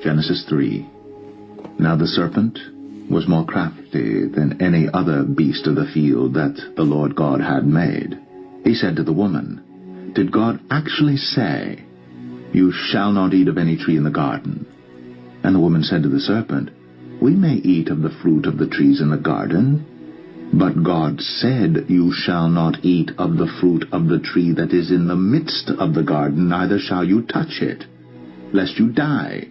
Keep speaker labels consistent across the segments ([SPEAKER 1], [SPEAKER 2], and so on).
[SPEAKER 1] Genesis 3. Now the serpent was more crafty than any other beast of the field that the Lord God had made. He said to the woman, Did God actually say, You shall not eat of any tree in the garden? And the woman said to the serpent, We may eat of the fruit of the trees in the garden, but God said, You shall not eat of the fruit of the tree that is in the midst of the garden, neither shall you touch it, lest you die.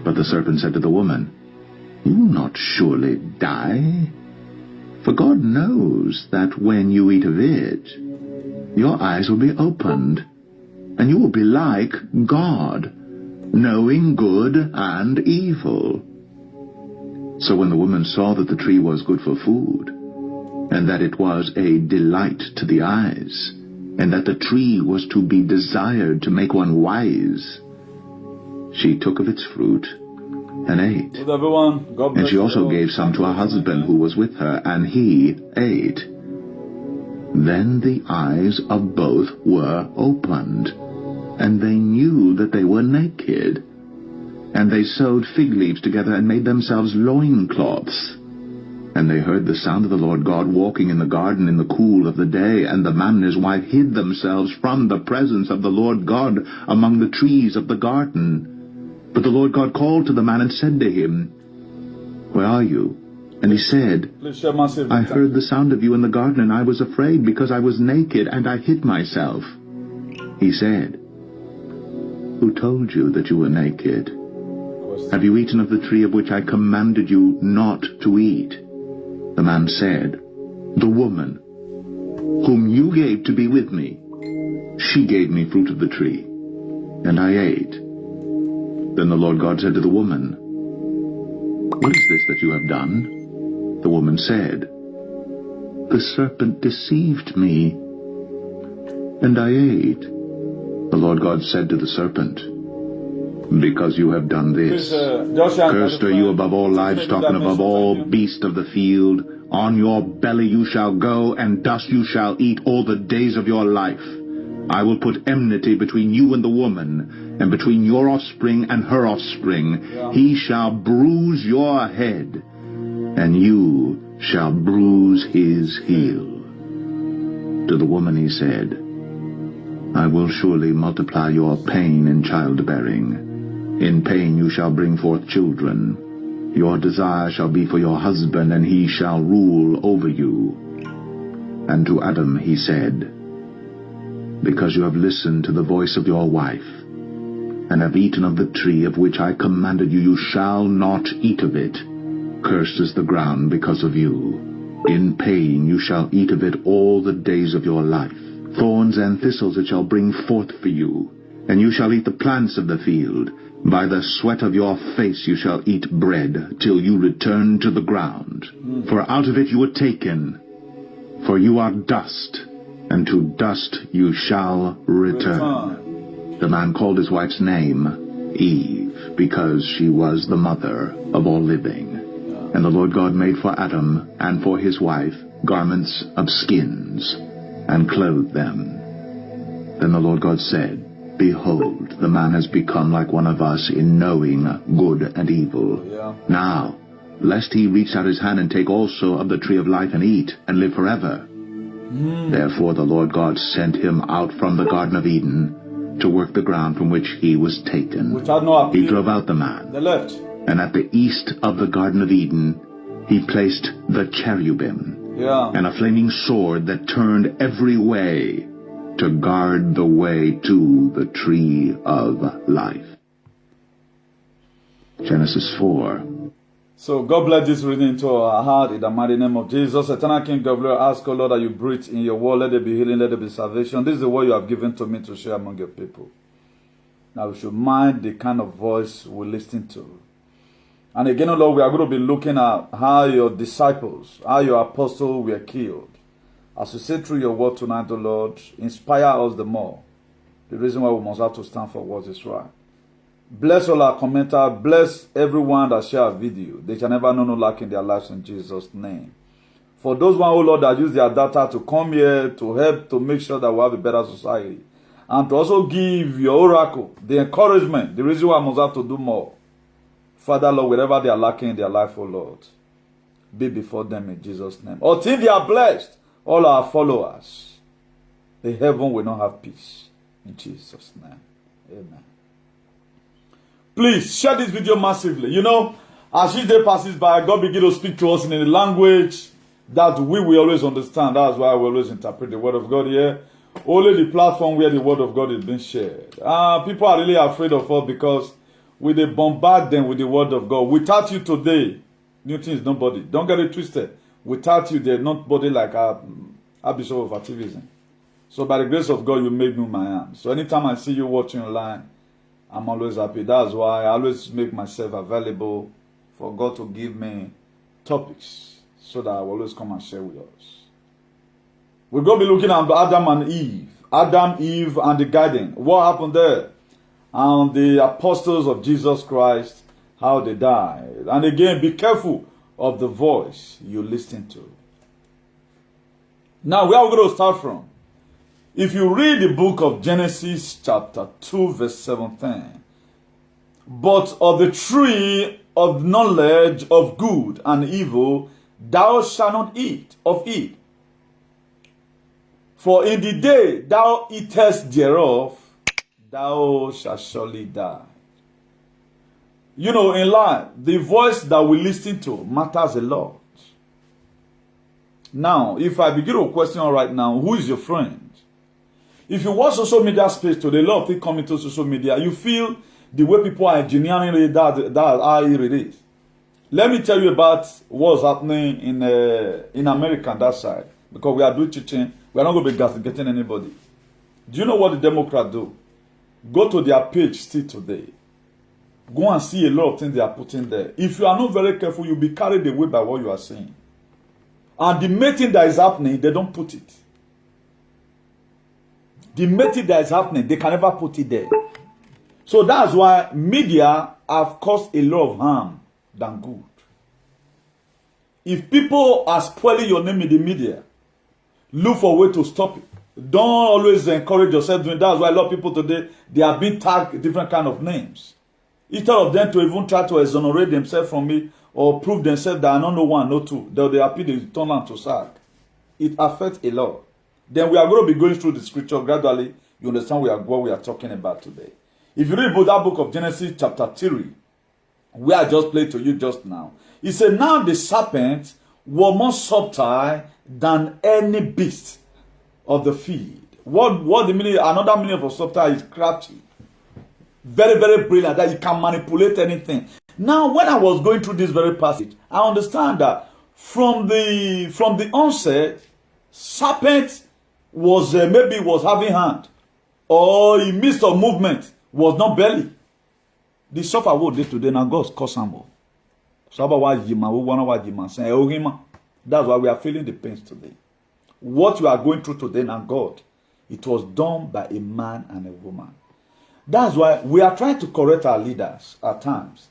[SPEAKER 1] But the serpent said to the woman, You will not surely die. For God knows that when you eat of it, your eyes will be opened, and you will be like God, knowing good and evil. So when the woman saw that the tree was good for food, and that it was a delight to the eyes, and that the tree was to be desired to make one wise, she took of its fruit and ate. And she also gave some to her husband who was with her, and he ate. Then the eyes of both were opened, and they knew that they were naked. And they sewed fig leaves together and made themselves loincloths. And they heard the sound of the Lord God walking in the garden in the cool of the day, and the man and his wife hid themselves from the presence of the Lord God among the trees of the garden. But the Lord God called to the man and said to him, Where are you? And he said, I heard the sound of you in the garden, and I was afraid because I was naked, and I hid myself. He said, Who told you that you were naked? Have you eaten of the tree of which I commanded you not to eat? The man said, The woman, whom you gave to be with me, she gave me fruit of the tree, and I ate. Then the Lord God said to the woman, What is this that you have done? The woman said, The serpent deceived me, and I ate. The Lord God said to the serpent, Because you have done this, cursed are you above all livestock and above all beasts of the field. On your belly you shall go, and dust you shall eat all the days of your life. I will put enmity between you and the woman, and between your offspring and her offspring. He shall bruise your head, and you shall bruise his heel. To the woman he said, I will surely multiply your pain in childbearing. In pain you shall bring forth children. Your desire shall be for your husband, and he shall rule over you. And to Adam he said, Because you have listened to the voice of your wife, and have eaten of the tree of which I commanded you, you shall not eat of it. Cursed is the ground because of you. In pain you shall eat of it all the days of your life. Thorns and thistles it shall bring forth for you, and you shall eat the plants of the field. By the sweat of your face you shall eat bread, till you return to the ground. For out of it you were taken, for you are dust, and to dust you shall return. The man called his wife's name Eve, because she was the mother of all living. And the Lord God made for Adam and for his wife garments of skins, and clothed them. Then the Lord God said, Behold, the man has become like one of us in knowing good and evil. Now, lest he reach out his hand and take also of the tree of life and eat, and live forever. Therefore the Lord God sent him out from the Garden of Eden to work the ground from which he was taken. He drove out the man, and at the east of the Garden of Eden he placed the cherubim, and a flaming sword that turned every way, to guard the way to the tree of life. Genesis 4.
[SPEAKER 2] So God bless this reading into our heart in the mighty name of Jesus. Eternal King of glory, ask, O Lord, that you breathe in your word. Let there be healing, let there be salvation. This is the word you have given to me to share among your people. Now we should mind the kind of voice we listen to. And again, O Lord, we are going to be looking at how your disciples, how your apostles were killed. As we say through your word tonight, O Lord, inspire us the more. The reason why we must have to stand for what is right. Bless all our commenters. Bless everyone that share a video. They shall never know no lack in their lives in Jesus' name. For those one, O Lord, that use their data to come here to help to make sure that we have a better society. And to also give your oracle the encouragement, the reason why I must have to do more. Father, Lord, wherever they are lacking in their life, oh Lord, be before them in Jesus' name. Until they are blessed, all our followers, the heaven will not have peace. In Jesus' name. Amen. Please share this video massively. You know, as each day passes by, God begins to speak to us in a language that we will always understand. That's why we always interpret the word of God here. Only the platform where the word of God is being shared. People are really afraid of us because we they bombard them with the word of God. Without you today, Newton is nobody. Don't get it twisted. Without you, they're nobody like our Bishop of activism. So by the grace of God, you made me who I am. So anytime I see you watching online, I'm always happy. That's why I always make myself available for God to give me topics so that I will always come and share with us. We're going to be looking at Adam and Eve. Adam, Eve, and the garden. What happened there? And the apostles of Jesus Christ, how they died. And again, be careful of the voice you listen to. Now, where are we going to start from? If you read the book of Genesis chapter 2 verse 17, but of the tree of knowledge of good and evil, thou shalt not eat of it. For in the day thou eatest thereof, thou shalt surely die. You know, in life, the voice that we listen to matters a lot. Now, if I begin a question right now, who is your friend? If you watch social media space today, a lot of things come into social media, you feel the way people are engineering it, that how it is. Let me tell you about what's happening in America on that side. Because we are doing teaching, we are not going to be castigating anybody. Do you know what the Democrats do? Go to their page still today. Go and see a lot of things they are putting there. If you are not very careful, you'll be carried away by what you are saying. And the main thing that is happening, they don't put it. The main thing that is happening, they can never put it there. So that's why media have caused a lot of harm than good. If people are spoiling your name in the media, look for a way to stop it. Don't always encourage yourself doing that. That's why a lot of people today, they are being tagged different kind of names. Instead of them to even try to exonerate themselves from it or prove themselves that I don't know one, no two, they appear to turn on to sack. It affects a lot. Then we are going to be going through the scripture gradually. You understand what we are talking about today. If you read that book of Genesis chapter 3, where I just played to you just now, it said, now the serpent was more subtle than any beast of the field. What the meaning? Another meaning of subtle is crafty. Very, very brilliant, that you can manipulate anything. Now, when I was going through this very passage, I understand that from the onset, serpent was maybe was having hand, or in midst of movement was not belly. The suffer what day today now God's cosamo. That's why we are feeling the pains today. What you are going through today now, God, it was done by a man and a woman. That's why we are trying to correct our leaders at times.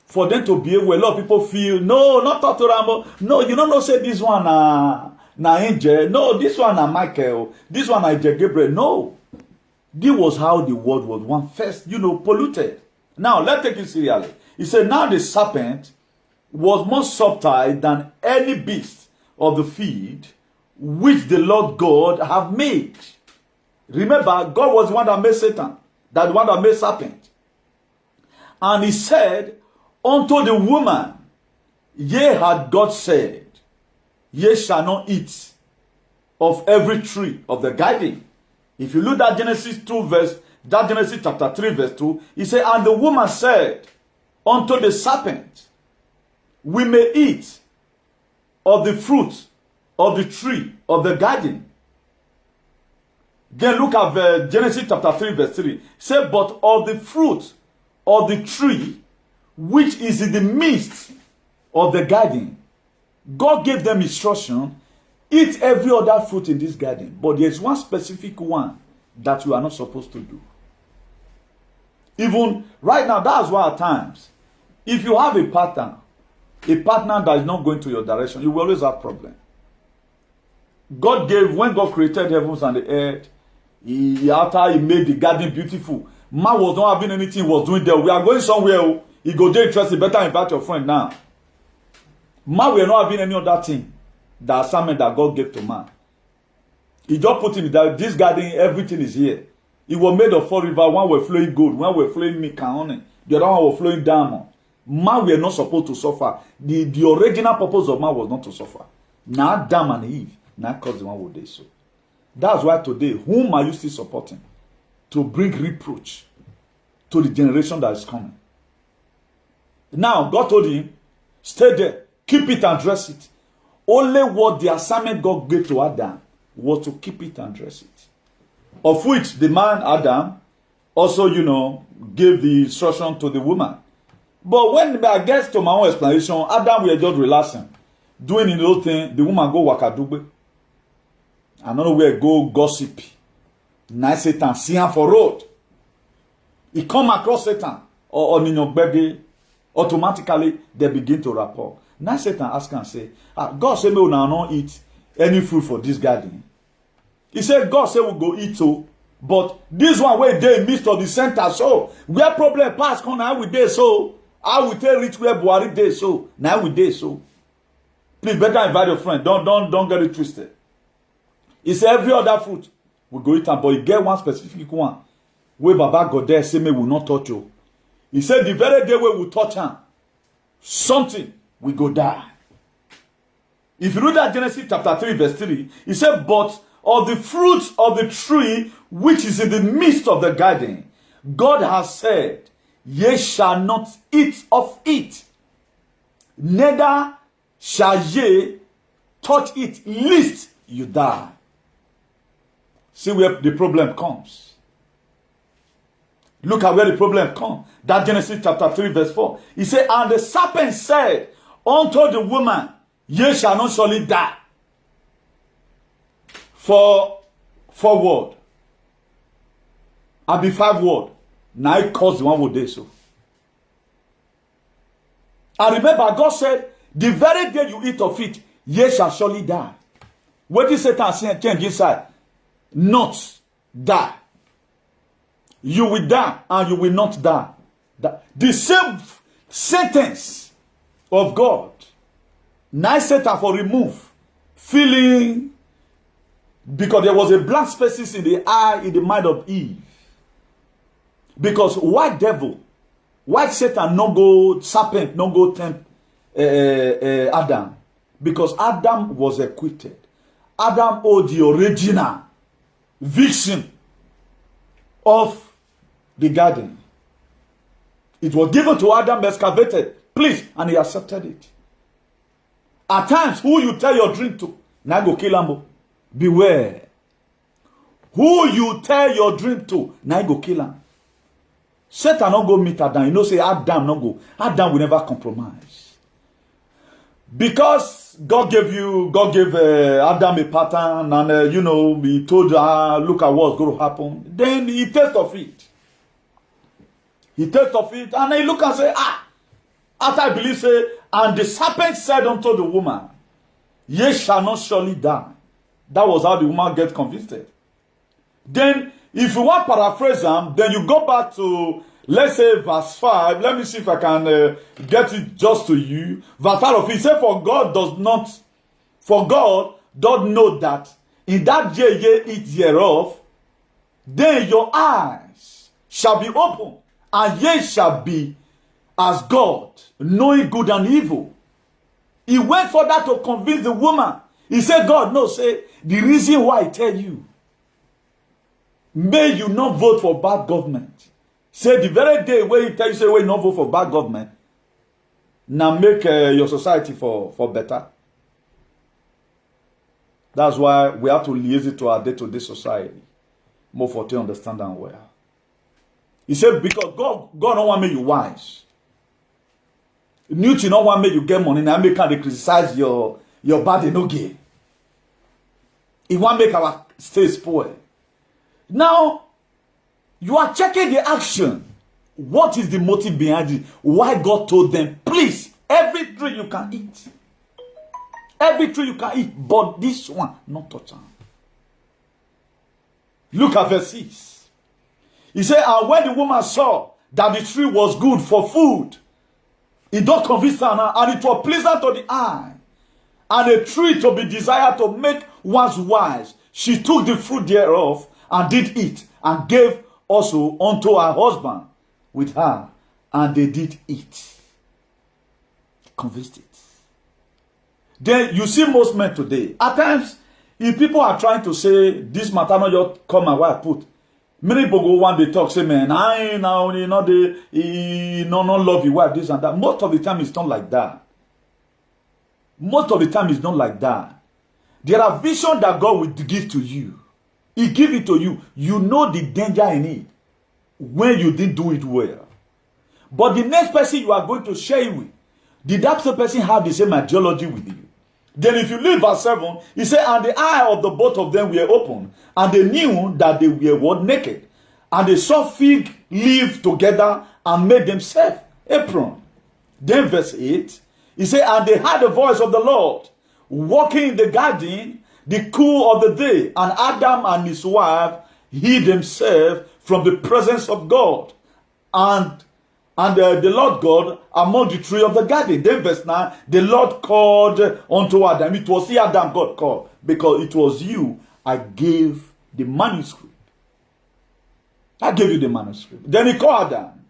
[SPEAKER 2] For them to be able, a lot of people feel, no, not Dr. Rambo. No, you don't know, say this one, na Angel. No, this one, na Michael. This one, na Angel Gabriel. No. This was how the world was one first, polluted. Now, let's take it seriously. He said, now the serpent was more subtle than any beast of the field which the Lord God have made. Remember, God was the one that made Satan. That the one that made serpent. And he said, unto the woman, yea, had God said, ye shall not eat of every tree of the garden. If you look at Genesis chapter 3 verse 2, he said, and the woman said unto the serpent, we may eat of the fruit of the tree of the garden. Then look at Genesis chapter 3 verse 3. Say, but of the fruit of the tree which is in the midst of the garden, God gave them instruction, eat every other fruit in this garden. But there's one specific one that you are not supposed to do. Even right now, that's why at times, if you have a partner that is not going to your direction, you will always have problem. God gave, when God created heavens and the earth, after he made the garden beautiful, man was not having anything he was doing there. We are going somewhere. He go dey interested, better invite your friend now. Man, we are not having any other thing. The assignment that God gave to man. He just put in that this garden, everything is here. It was made of 4 rivers. One were flowing gold, one were flowing milk and honey. The other one was flowing diamond. Man, we are not supposed to suffer. The original purpose of man was not to suffer. Now Adam and Eve, now cause the one who did so. That's why today, whom are you still supporting? To bring reproach to the generation that is coming. Now, God told him, stay there, keep it and dress it. Only what the assignment God gave to Adam was to keep it and dress it. Of which the man, Adam, also, gave the instruction to the woman. But when I get to my own explanation, Adam were just relaxing. Doing the whole thing, the woman go wakadugbe. I don't know where go gossip. Now Satan see him for road. He come across Satan or Ninyongbege. Automatically, they begin to rapport. Now Satan ask and say, God say me will not eat any fruit for this garden. He said, God say we'll go eat so. But this one where they midst of the center, so where problem pass come now we dey so. I will tell rich where Buhari dey so. Now we dey so. Please better invite your friend. Don't get it twisted. He said every other fruit we go eat am, but you get one specific one where Baba God there say me will not touch you. He said the very day where we touch him, something will go die. If you read that Genesis chapter 3 verse 3, he said, but of the fruit of the tree which is in the midst of the garden, God has said, ye shall not eat of it, neither shall ye touch it, lest you die. See where the problem comes. Look at where the problem comes. That Genesis chapter 3 verse 4. He said, and the serpent said unto the woman, ye shall not surely die. Forward. And be 5 word. Now it caused the one who did so. And remember, God said, the very day you eat of it, ye shall surely die. What did Satan say? Change inside. Not die. You will die and you will not die. The same sentence of God. Now Satan for remove. Feeling. Because there was a blank spaces in the eye, in the mind of Eve. Because why devil? Why Satan no go serpent, no go tempt Adam? Because Adam was acquitted. Adam owed the original vision of the garden. It was given to Adam, excavated, please, and he accepted it. At times, who you tell your dream to, now go kill him. Beware. Who you tell your dream to, now go kill him. Satan not go meet Adam. You know, say Adam not go. Adam will never compromise. Because God gave Adam a pattern, and he told her, look at what's going to happen. Then he tastes of it. He tastes of it, and he look and say, after I believe, say, and the serpent said unto the woman, ye shall not surely die. That was how the woman get convicted. Then, if you want to paraphrase them, then you go back to, let's say, verse 5. Let me see if I can get it just to you. Verse 5 of it says, for God does know that in that day ye eat thereof, then your eyes shall be open, and ye shall be as God, knowing good and evil. He went further to convince the woman. He said, God knows, say, the reason why I tell you, may you not vote for bad government. Say the very day where he tell you, say, why not vote for bad government, now make your society for better. That's why we have to liaise it to our day-to-day society. More for to understand and well. He said, because God don't want me you wise. Newton don't want me you get money, now make they criticize your body no gain. He want make our state spoil. Now, you are checking the action. What is the motive behind it? Why God told them, please, every tree you can eat. Every tree you can eat, but this one, not touch them. Look at verse 6. He said, and when the woman saw that the tree was good for food, It don't convince her now, and it was pleasant to the eye, and a tree to be desired to make one's wise. She took the fruit thereof, and did eat, and gave also unto her husband with her, and they did eat. Convinced it. Then you see most men today, at times, if people are trying to say, this matter not just come and what I put, many people go one day talk, say, man, I now, you know, they no love your wife, this and that. Most of the time, it's not like that. Most of the time, it's not like that. There are visions that God will give to you. He give it to you. You know the danger in it when you didn't do it well. But the next person you are going to share it with, did that person have the same ideology with you? Then if you read verse 7, he said, and the eye of the both of them were open, and they knew that they were what? Naked. And they saw fig leaf together and made themselves apron. Then verse 8, he said, and they heard the voice of the Lord walking in the garden, the cool of the day, and Adam and his wife hid themselves from the presence of God. And the Lord God among the tree of the garden. Then verse 9, the Lord called unto Adam. It was Adam God called, because it was you I gave the manuscript. I gave you the manuscript. Then he called Adam.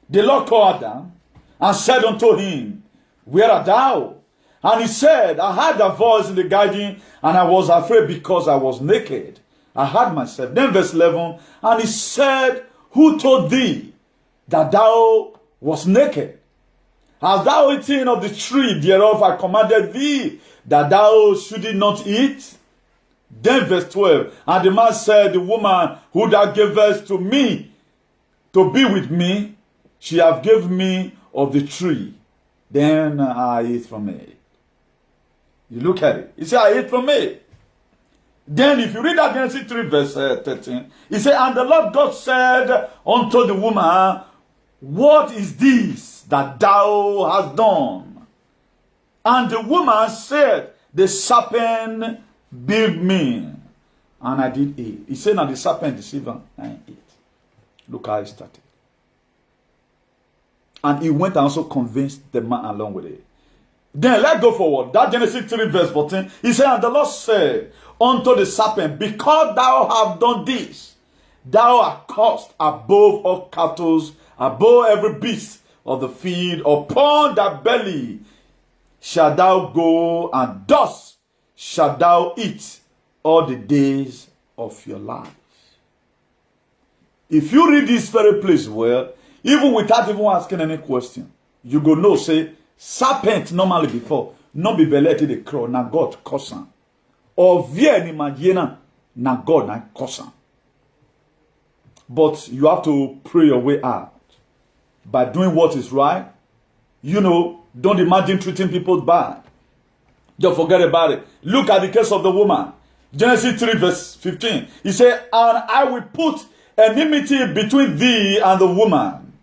[SPEAKER 2] The Lord called Adam and said unto him, where art thou? And he said, I heard a voice in the garden, and I was afraid because I was naked. I hid myself. Then verse 11, and he said, who told thee that thou was naked? Hast thou eaten of the tree thereof I commanded thee, that thou shouldest not eat? Then verse 12, and the man said, the woman who thou gavest to me to be with me, she have given me of the tree. Then I ate from it. You look at it. He said, I ate from it. Then if you read that Genesis 3 verse 13, he said, and the Lord God said unto the woman, what is this that thou hast done? And the woman said, the serpent beat me, and I did eat. He said, now the serpent deceived her, and I ate. Look how it started. And he went and also convinced the man along with it. Then let's go forward. That Genesis 3 verse 14. He said, and the Lord said unto the serpent, because thou hast done this, thou art cursed above all cattle, above every beast of the field. Upon thy belly shalt thou go, and thus shalt thou eat all the days of your life. If you read this very place well, even without even asking any question, you go know, say, serpent normally before, not be belete the crow, na God curse am. Or via ni majena, na God na curse am. But you have to pray your way out by doing what is right. You know, don't imagine treating people bad. Just forget about it. Look at the case of the woman. Genesis 3 verse 15. He said, and I will put enmity between thee and the woman,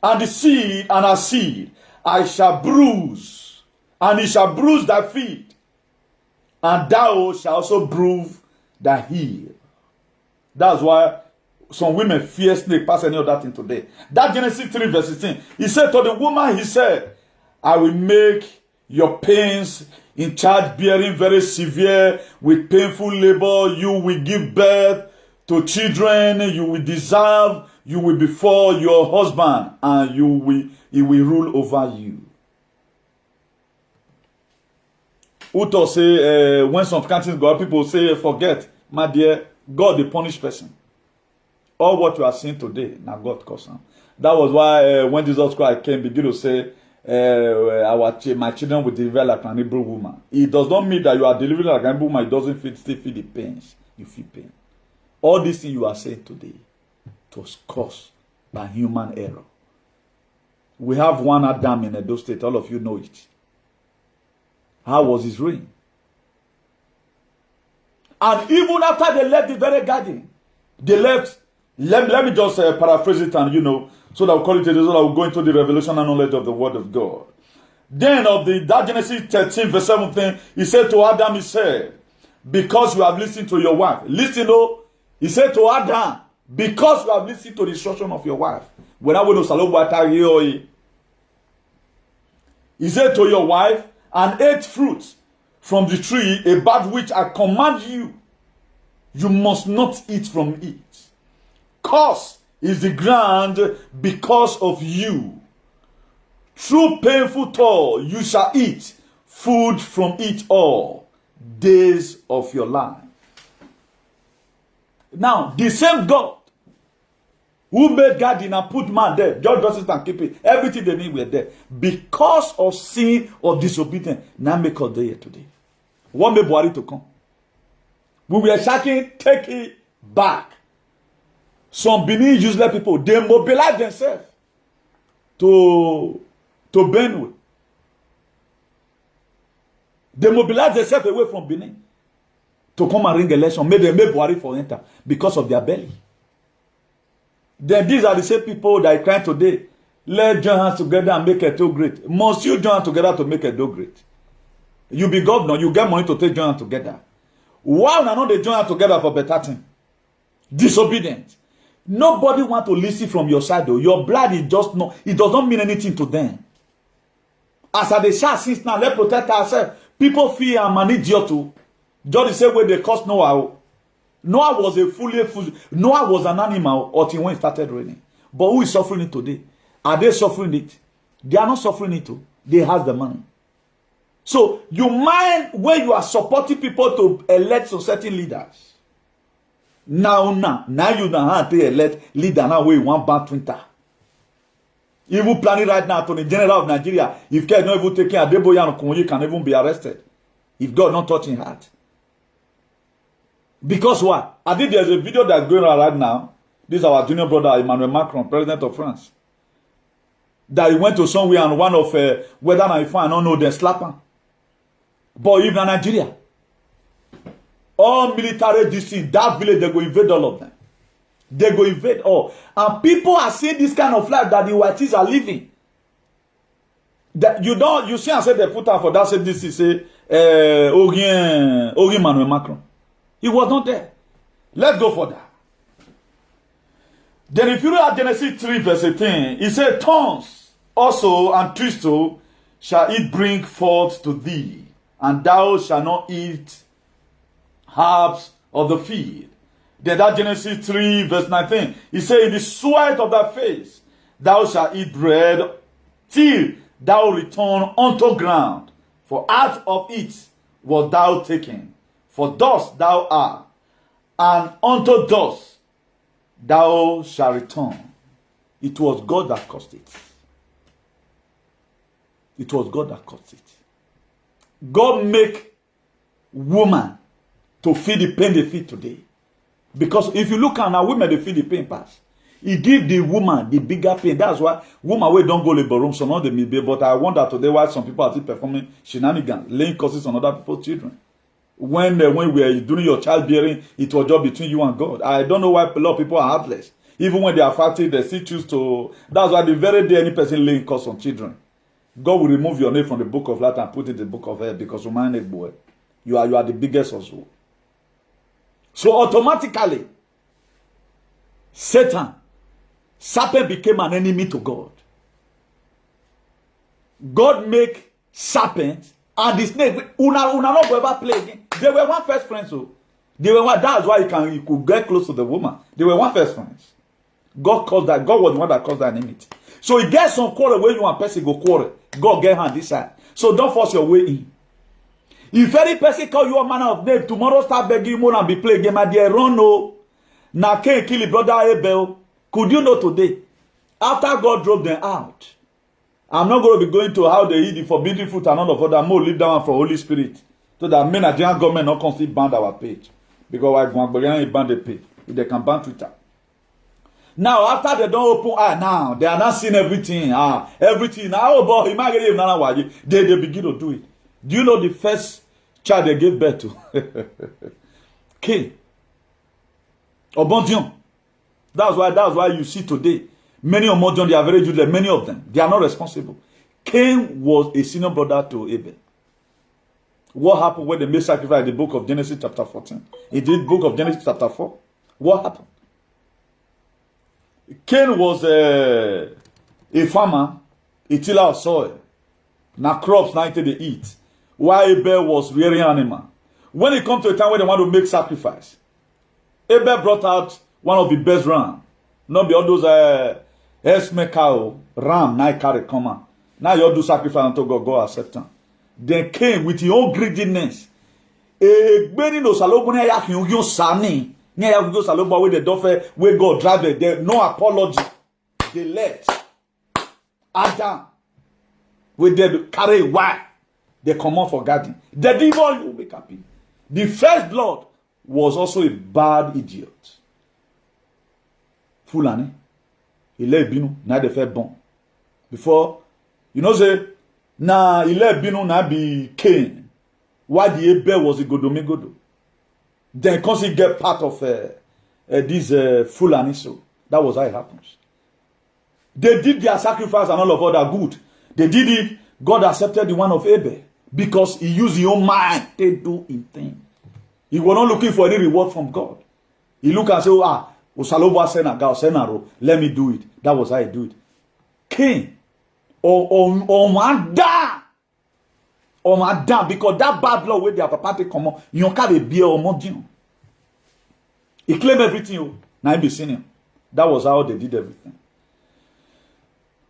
[SPEAKER 2] and the seed and her seed I shall bruise, and he shall bruise thy feet, and thou shalt also bruise thy heel. That's why some women fear snake past any other thing today. That Genesis 3 verse 16. He said to the woman, he said, I will make your pains in childbearing very severe, with painful labor. You will give birth to children. You will deserve. You will be for your husband, and he will rule over you. Uto say, when some countries go, people say, forget, my dear, God the punish person. All what you are seeing today, now God cause him. That was why when Jesus Christ came, begin to say, my children will deliver like an Hebrew woman. It does not mean that you are delivering like an Hebrew woman. It doesn't still feel the pains. You feel pain. All these things you are saying today, it was caused by human error. We have one Adam in Edo State. All of you know it. How was his reign? And even after they left the very garden, they left. Let me just paraphrase it, and so that we call it a result. I will go into the revelation and knowledge of the word of God. Then of that Genesis 13 verse 17, he said to Adam, he said, because you have listened to your wife. Listen, he said to Adam, Because you have listened to the instruction of your wife. When I went to Salobata, he said to your wife, and ate fruit from the tree about which I command you, you must not eat from it. Curse is the ground because of you. Through painful toil you shall eat food from it all days of your life. Now, the same God who made garden and put man there, just justice and keep it, everything they need were there. Because of sin or disobedience, now make us there today. What made Buhari to come? We were shouting, take it back. Some Benin useless people, they mobilize themselves to Benue. They mobilize themselves away from Benin to come and ring election. Make Buhari for enter because of their belly. Then these are the same people that are crying today. Let's join hands together and make Edo great. Must you join hands together to make Edo great? You be governor, you get money to take join hands together. Why not they join hands together for better thing? Disobedient. Nobody want to listen from your side though. Your blood is just no, it does not mean anything to them. As I say since now, let's protect ourselves. People feel I'm an idiot too. Just the same way they cost Noah. Noah was a Noah was an animal until when it started raining. But who is suffering it today? Are they suffering it? They are not suffering it too. They have the money. So you mind when you are supporting people to elect some certain leaders. Now you don't have to elect leader now where you want bad Twitter. Even planning right now to the general of Nigeria, if God not even taking Adeboya and Okunwoye can even be arrested. If God not touching heart. Because what? I think there's a video that's going on right now. This is our junior brother, Emmanuel Macron, president of France. That he went to somewhere and one of, whether I find, I don't know, they slap him. But even in Nigeria, all military DC, that village, they go invade all of them. They go invade all. And people are seeing this kind of life that the whites are living. That you see and say they put out for that, say this is Orien Emmanuel Macron. He was not there. Let's go for that. Then if you read Genesis 3 verse 18, it said, thorns also and thistles shall it bring forth to thee, and thou shalt not eat herbs of the field. Then that Genesis 3 verse 19, it said, in the sweat of thy face thou shalt eat bread till thou return unto ground, for out of it was thou taken. For dust thou art, and unto dust thou shalt return. It was God that caused it. It was God that caused it. God make woman to feel the pain they feel today. Because if you look at now, women they feel the pain past. He give the woman the bigger pain. That's why woman we don't go labor room, so not the may be. But I wonder today why some people are still performing shenanigans, laying curses on other people's children. When we are doing your childbearing, it was just between you and God. I don't know why a lot of people are heartless. Even when they are fasting, they still choose to. That's why the very day any person laying curse on children, God will remove your name from the book of life and put it in the book of hell, because you are the biggest also. So automatically, serpent became an enemy to God. God make serpent and the snake. Una not go ever play again. They were one first friends, so they were one. That's why you could get close to the woman. They were one first friends. God caused that. God was the one that caused that enmity. So he gets some quarrel where you and person go quarrel. God get hand this side. So don't force your way in. If any person call you a man of name, tomorrow start begging you and be playing game, my dear, run no. Now can't kill your brother Abel. Could you know today? After God drove them out, I'm not going to be going to how they eat the forbidden fruit and all of other more leave down for Holy Spirit. So that men Nigerian government not constantly ban our page. Because why Gwangboyan ban the page. If they can ban Twitter. Now after they don't open now they are not seeing everything. Everything. Now boy, they begin to do it. Do you know the first child they gave birth to? Cain. Obondion. That's why you see today many Obondion, they are very Jewish. Many of them, they are not responsible. Cain was a senior brother to Abel. What happened when they made sacrifice in the book of Genesis chapter 14? In the book of Genesis chapter 4, what happened? Cain was a farmer, a tiller of soil. Now crops now they eat. While Abel was rearing animal. When it comes to a time when they want to make sacrifice, Abel brought out one of the best ram. Not be all those cow ram now carry come on. Now you do sacrifice until God accept them. Then Cain with his own greediness. No salobone ya kyun sani. Nya ya go salobo with the dofe where God drive it. There no apology. They left. Adam with them carry why they come out for garden. The devil will make happy. The first blood was also a bad idiot. Fulani. Il est binu na de fait bon. Before you know say na il est binu na be Cain. Why the Abel was a godomegodo. Then because he get part of this Fulani, so that was how it happens. They did their sacrifice and all of other good. They did it. God accepted the one of Abel because he used his own mind to do in thing. He was not looking for any reward from God. He looked and said, Osalobo Senaro, let me do it. That was how he do it. Cain, because that bad law where their papa take come on, you can't be beer or more. He claimed everything. Now he be senior. That was how they did everything.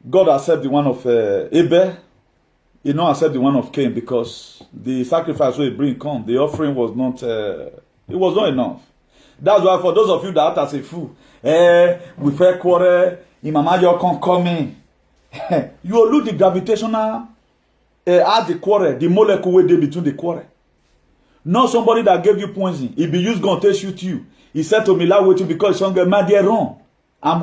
[SPEAKER 2] God accepted the one of Abel. He not accept the one of Cain because the sacrifice where he bring come, the offering was not. It was not enough. That's why for those of you that act as a fool, we fair quarrel, Imama you can't come in. You will lose the gravitational. Add the quarrel, the molecule way between the quarrel. Not somebody that gave you poison. If you use gun to shoot you, he said to me, "La wait because some man they wrong."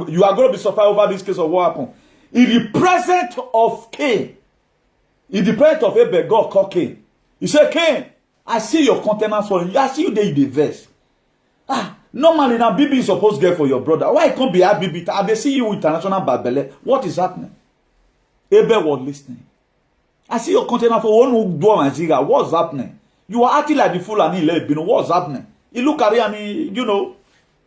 [SPEAKER 2] You are going to be surprised over this case of what happened. In the presence of Cain, in the presence of Abel, God called Cain. He said, "Cain, I see your countenance for you. I see you there in the verse. Normally now, BB is supposed to get for your brother. Why it can't be a BB? I see you international Babele. What is happening?" Abel was listening. I see your container for one who do Nigeria. What's happening? You are acting like the fool and he what's happening? He look at it and he, you know,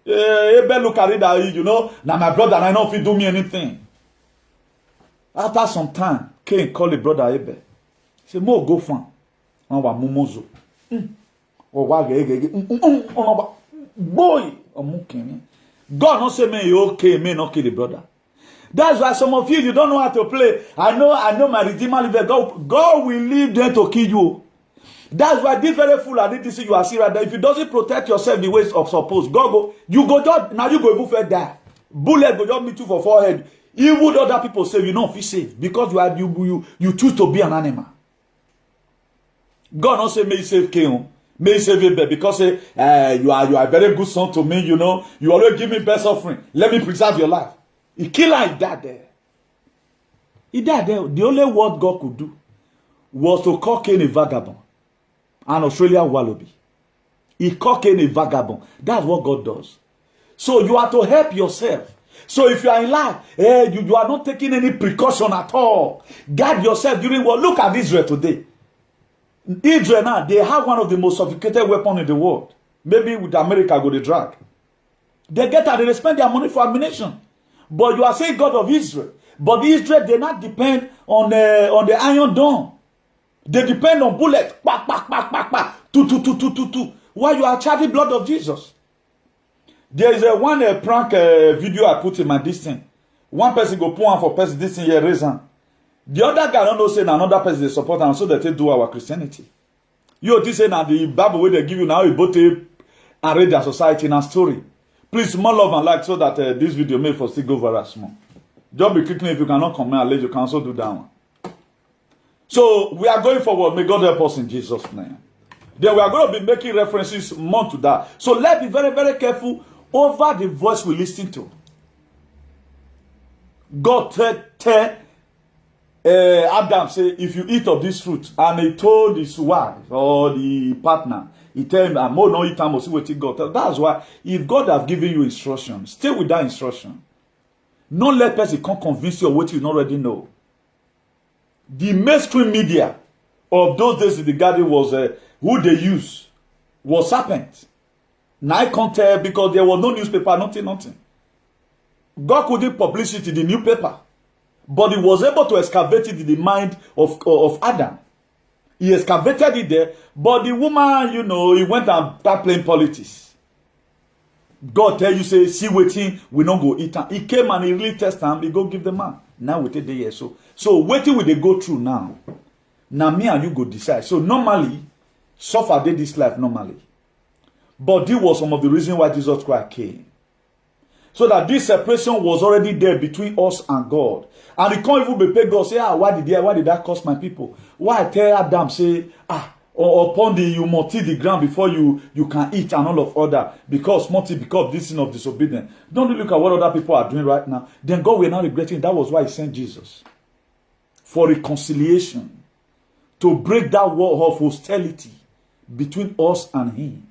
[SPEAKER 2] Abel look at it that, you know, now my brother and I know if he do me anything. After some time, Cain called the brother Abel. He said, "Mo go fan. Mumozo. Boy, God not say me you okay, me not kill the brother. That's why some of you don't know how to play. I know my Redeemer live. God will leave them to kill you. That's why this very fool and this you are seeing right there. If you doesn't protect yourself the way of suppose, you go just now you go even further die. Bullet go just meet you for forehead. Even other people say you don't feel safe because you choose to be an animal. God not say may save Cain, may save Abel because you are a very good son to me. You know you always give me best offering. Let me preserve your life. He killed her, he died there. He died there. The only word God could do was to call Cain a vagabond. An Australian wallaby. He called Cain a vagabond. That's what God does. So you are to help yourself. So if you are in life, you are not taking any precaution at all. Guard yourself during war. Look at Israel today. Israel now, they have one of the most sophisticated weapons in the world. Maybe with America go the drag. They get out, they spend their money for ammunition. But you are saying God of Israel. But Israel, they not depend on the Iron Dome. They depend on bullets. Pack, pack, pack, pack, pack. Two. While you are charging blood of Jesus. There is one prank video I put in my distance. One person go put on for person this thing here reason. The other guy don't know say another person they support and so that they do our Christianity. You this say now the Bible where they give you now you both and read their society in a story. Please, more love and like so that this video may for still go viral small. Just be clicking if you cannot comment, you can also do that one. So, we are going forward. May God help us in Jesus' name. Then we are going to be making references more to that. So, let's be very, very careful over the voice we listen to. God tell Adam, say, if you eat of this fruit, and he told his wife or the partner, he tell him, I'm more no eat time, see what God. That's why, if God have given you instruction, stay with that instruction. Don't let person come convince you of what you already know. The mainstream media of those days in the garden was who they use was serpent. Now I can't tell because there was no newspaper, nothing. God couldn't publish it in the newspaper, but he was able to excavate it in the mind of Adam. He excavated it there, but the woman, you know, he went and started playing politics. God tell you, say, see waiting, we not go eat. He came and he really tested him, he go give the man. Now we take the year. So waiting will they go through now. Now me and you go decide. So normally, suffer they this life normally. But this was some of the reasons why Jesus Christ came. So that this separation was already there between us and God. And he can't even be paid God, say, why did that cost my people? Why I tell Adam, say, or upon the you must till the ground before you can eat and all of other, because of this sin of disobedience. Don't look at what other people are doing right now. Then God will not regret it. That was why he sent Jesus. For reconciliation. To break that wall of hostility between us and him.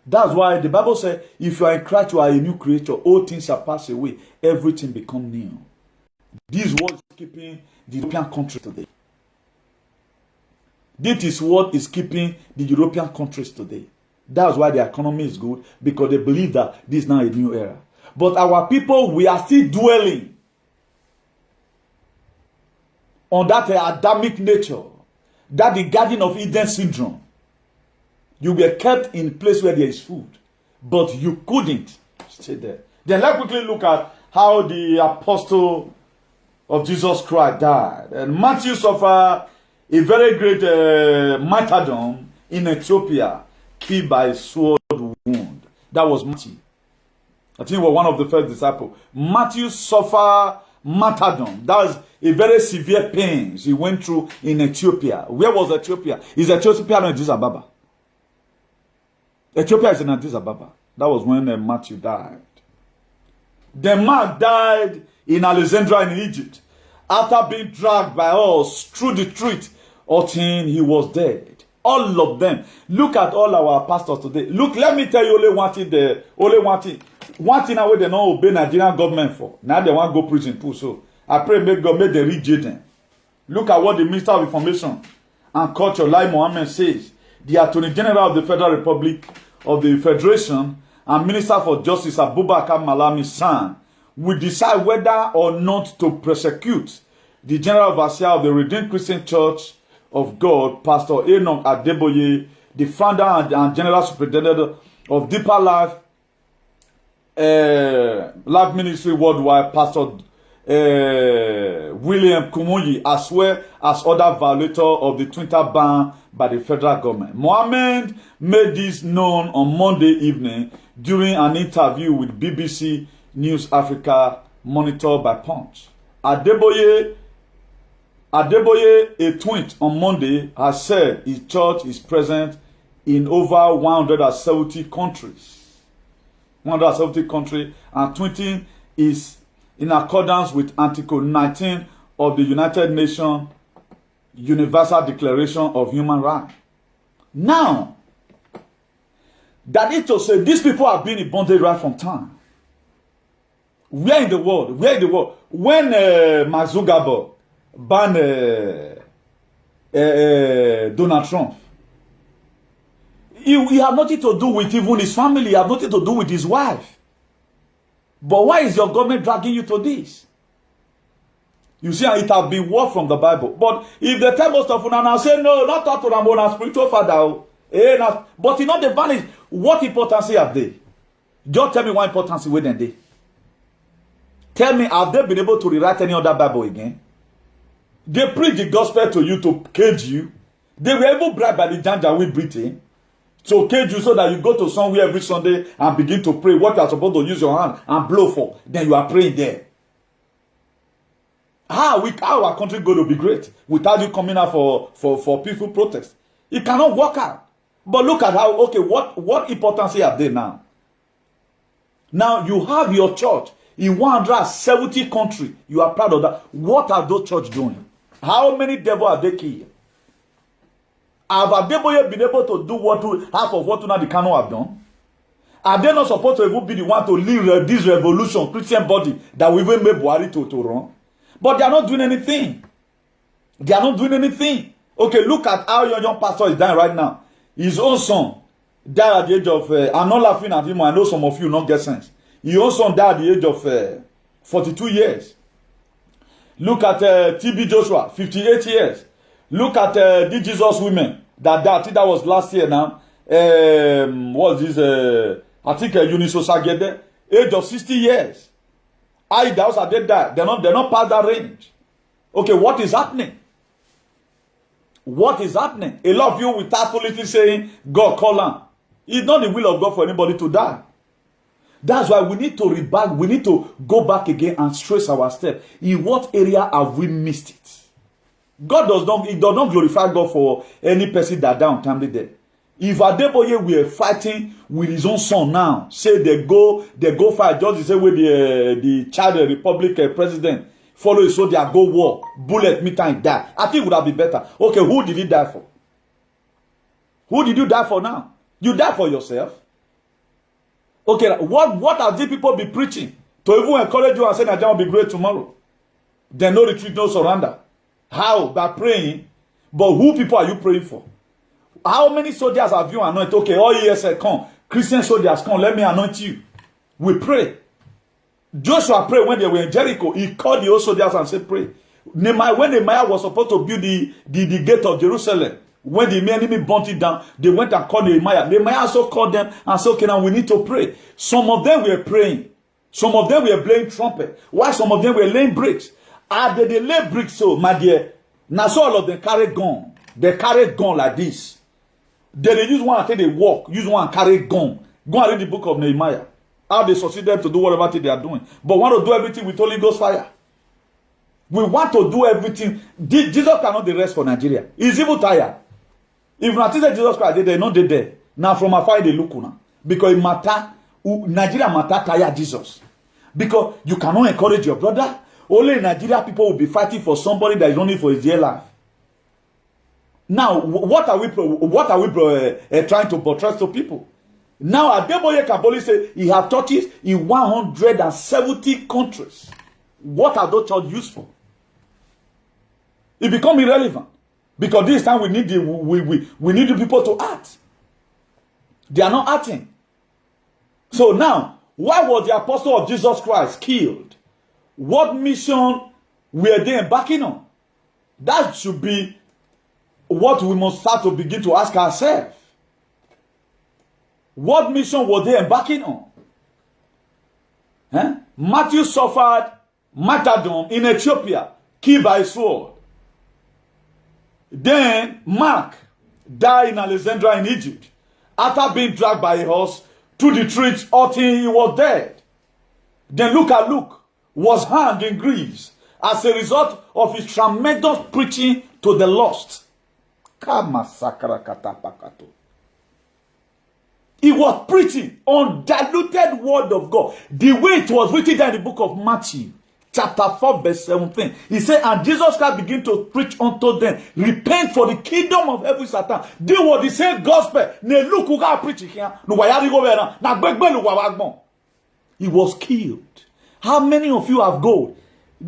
[SPEAKER 2] That's why the Bible says, if you are in Christ, you are a new creature. All things shall pass away. Everything become new. This is what is keeping the European countries today. This is what is keeping the European countries today. That's why the economy is good, because they believe that this is now a new era. But our people, we are still dwelling on that Adamic nature, that the Garden of Eden syndrome. You were kept in a place where there is food, but you couldn't stay there. Then let's quickly look at how the apostle of Jesus Christ died. And Matthew suffered a very great martyrdom in Ethiopia, killed by a sword wound. That was Matthew. I think he was one of the first disciples. Matthew suffered martyrdom. That was a very severe pain he went through in Ethiopia. Where was Ethiopia? Is Ethiopia in Addis Ababa? Ethiopia is in Addis Ababa. That was when Matthew died. Then Mark died in Alexandria in Egypt, after being dragged by us through the street until he was dead. All of them. Look at all our pastors today. Look, let me tell you only one thing. One thing now they don't obey Nigerian government for. Now they want to go prison too. So I pray make God make them reject them. Look at what the Minister of Information and Culture, Lai Mohammed, says. The Attorney General of the Federal Republic of the Federation and Minister for Justice Abubakar Malami San will decide whether or not to prosecute the General Overseer of the Redeemed Christian Church of God, Pastor Enoch Adeboye, the founder and General Superintendent of Deeper Life Life Ministry Worldwide, Pastor William Kumuyi, as well as other violators of the Twitter ban by the federal government. Mohammed made this known on Monday evening during an interview with BBC News Africa, monitored by Punch. Adeboye, a tweet on Monday, has said his church is present in over 170 countries. 170 countries, and tweeting is in accordance with Article 19 of the United Nations Universal Declaration of Human Rights. Now, that is to say, these people have been in bondage right from time. Where in the world? When Mark Zuckerberg banned Donald Trump, he had nothing to do with even his family. He had nothing to do with his wife. But why is your government dragging you to this? You see, it has been word from the Bible. But if they tell most of you now say, no, not talk to them on a spiritual father. But you know the vanish. What importance have they? Just tell me what importance with them they. Tell me, have they been able to rewrite any other Bible again? They preach the gospel to you to cage you. They were even bribed by the Janjaweed Britain to cage you so that you go to somewhere every Sunday and begin to pray what you are supposed to use your hand and blow for. Then you are praying there. How our country going to be great without you coming out for peaceful protest? It cannot work out. But look at how, okay, what importance have they now? Now you have your church in 170 countries. You are proud of that. What are those churches doing? How many devils have they killed? Have Adeboye been able to do half of what the Kano have done? Are they not supposed to even be the one to lead this revolution, Christian body, that we even made Buhari to run? But they are not doing anything. They are not doing anything. Okay, look at how your young pastor is dying right now. His own son died at the age of, I'm not laughing at him, I know some of you not get sense. His own son died at the age of 42 years. Look at TB Joshua, 58 years. Look at the Jesus women that died. I think that was last year now. What is this? I think Eunice Osagede, age of 60 years. Those are dead. They're not past that range. Okay, what is happening? What is happening? A lot of you without foolishly saying, God call on. It's not the will of God for anybody to die. That's why we need to reback. We need to go back again and trace our step. In what area have we missed it? God does not glorify God for any person that died untimely death. If Adeboye were fighting with his own son now, say they go fight, just the same way the Chad Republic president follow his soldier, go war, bullet meet and die. I think it would have been better. Okay, who did he die for? Who did you die for now? You die for yourself. Okay, what are these people be preaching? To even encourage you and say Nigeria will be great tomorrow. Then no retreat, no surrender. How? By praying. But who people are you praying for? How many soldiers have you anointed? Okay, all years come. Christian soldiers come, let me anoint you. We pray. Joshua prayed when they were in Jericho. He called the old soldiers and said, pray. When Nehemiah was supposed to build the gate of Jerusalem, when the enemy burnt it down, they went and called Nehemiah. Nehemiah also called them and said, okay, now we need to pray. Some of them were praying. Some of them were playing trumpet. While some of them were laying bricks. They lay bricks, so, my dear. Now, so all of them carry gun. They carry gun like this. Then they use one until they walk. Use one and carry gun. Go and read the book of Nehemiah. How they succeeded to do whatever thing they are doing. But want to do everything with Holy Ghost fire. We want to do everything. Jesus cannot the rest for Nigeria. He's even tired. If not Jesus Christ, they not there. Now from afar they look now. Because it matter, Nigeria matter tired Jesus. Because you cannot encourage your brother. Only in Nigeria people will be fighting for somebody that is only for his dear life. Now, what are we trying to portray to people? Now, Adeboye Kaboli say he have churches in 170 countries. What are those churches used for? It become irrelevant because this time we need the people to act. They are not acting. So now, why was the apostle of Jesus Christ killed? What mission were they embarking on? That should be what we must start to begin to ask ourselves. What mission were they embarking on? Matthew suffered martyrdom in Ethiopia, killed by a sword. Then Mark died in Alexandria in Egypt after being dragged by a horse through the streets until he was dead. Then Luke was hanged in Greece as a result of his tremendous preaching to the lost. He was preaching undiluted word of God. The way it was written in the book of Matthew, chapter 4, verse 17. He said, and Jesus Christ began to preach unto them, repent for the kingdom of heaven Satan. They were the same gospel. He was killed. How many of you have gold?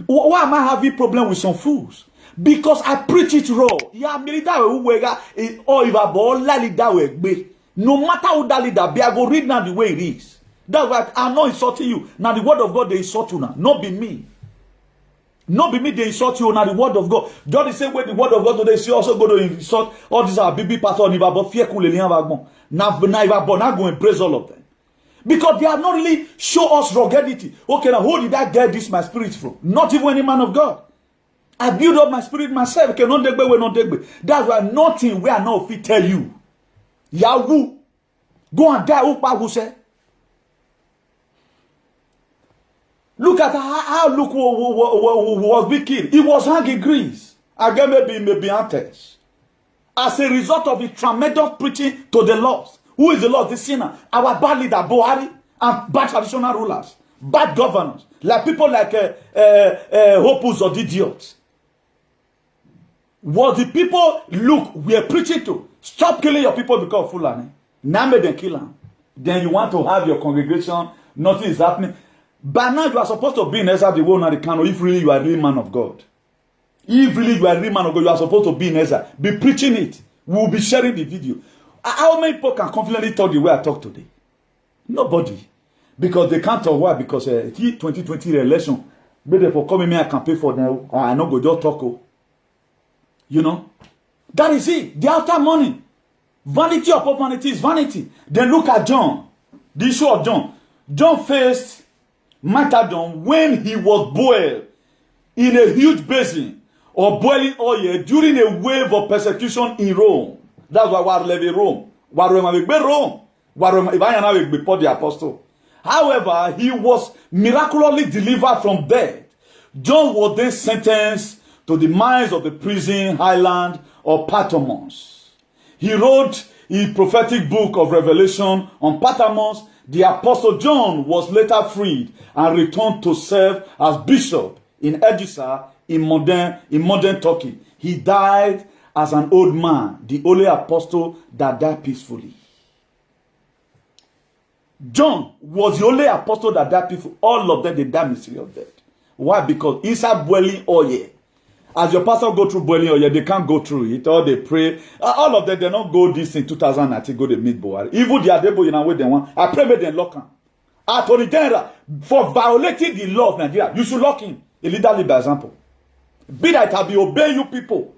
[SPEAKER 2] Why am I having problem with some fools? Because I preach it raw. No matter who that leader be, I go read now the way it is. That's why I'm not insulting you. Now the word of God, they insult you now. Not be me. Not be me, they insult you. Now the word of God. Just the same way the word of God today, see also go to insult all these are baby pastor. Now go and praise all of them. Because they have not really show us ruggedity. Okay, now who did I get this my spirit from? Not even any man of God. I build up my spirit myself. Okay, not take away, not take away. That's why nothing we are not fit tell you. Yahoo, go and die. Who say? Look at how Luke was being killed. He was hanged in Greece. Again, maybe Antes. As a result of the tremendous preaching to the lost. Who is the Lord? The sinner. Our bad leader, Buhari, and bad traditional rulers. Bad governors. Like people like Hopus or idiots. What the people look we are preaching to. Stop killing your people because of Fulani. Now make them kill them. Then you want to have your congregation. Nothing is happening. By now you are supposed to be in Ezra the world, not the canon. If really you are a real man of God. If really you are a real man of God, you are supposed to be in Ezra. Be preaching it. We will be sharing the video. How many people can confidently talk the way I talk today? Nobody. Because they can't talk. Why? Because 2020 election, but they for coming here, I can pay for them. Or I know go just talk. You know? That is it. They after money. Vanity upon vanity is vanity. Then look at John. The issue of John. John faced martyrdom when he was boiled in a huge basin of boiling oil during a wave of persecution in Rome. That's why we live in Rome. Rome. Before the apostle. However, he was miraculously delivered from death. John was then sentenced to the mines of the prison island of Patmos. He wrote his prophetic book of Revelation on Patmos. The apostle John was later freed and returned to serve as bishop in Edessa in modern Turkey. He died as an old man, the only apostle that died peacefully. John was the only apostle that died peacefully. All of them, they died mysterious death. Why? Because inside boiling oil, as your pastor go through boiling oil, they can't go through it, or they pray. All of them, they don't go this in 2019, go to meet Buhari. Even the Adebo, you know, where they want. I pray with them lock him. Attorney General, for violating the law of Nigeria, you should lock him. A leader by example. Be that I be obeying you people,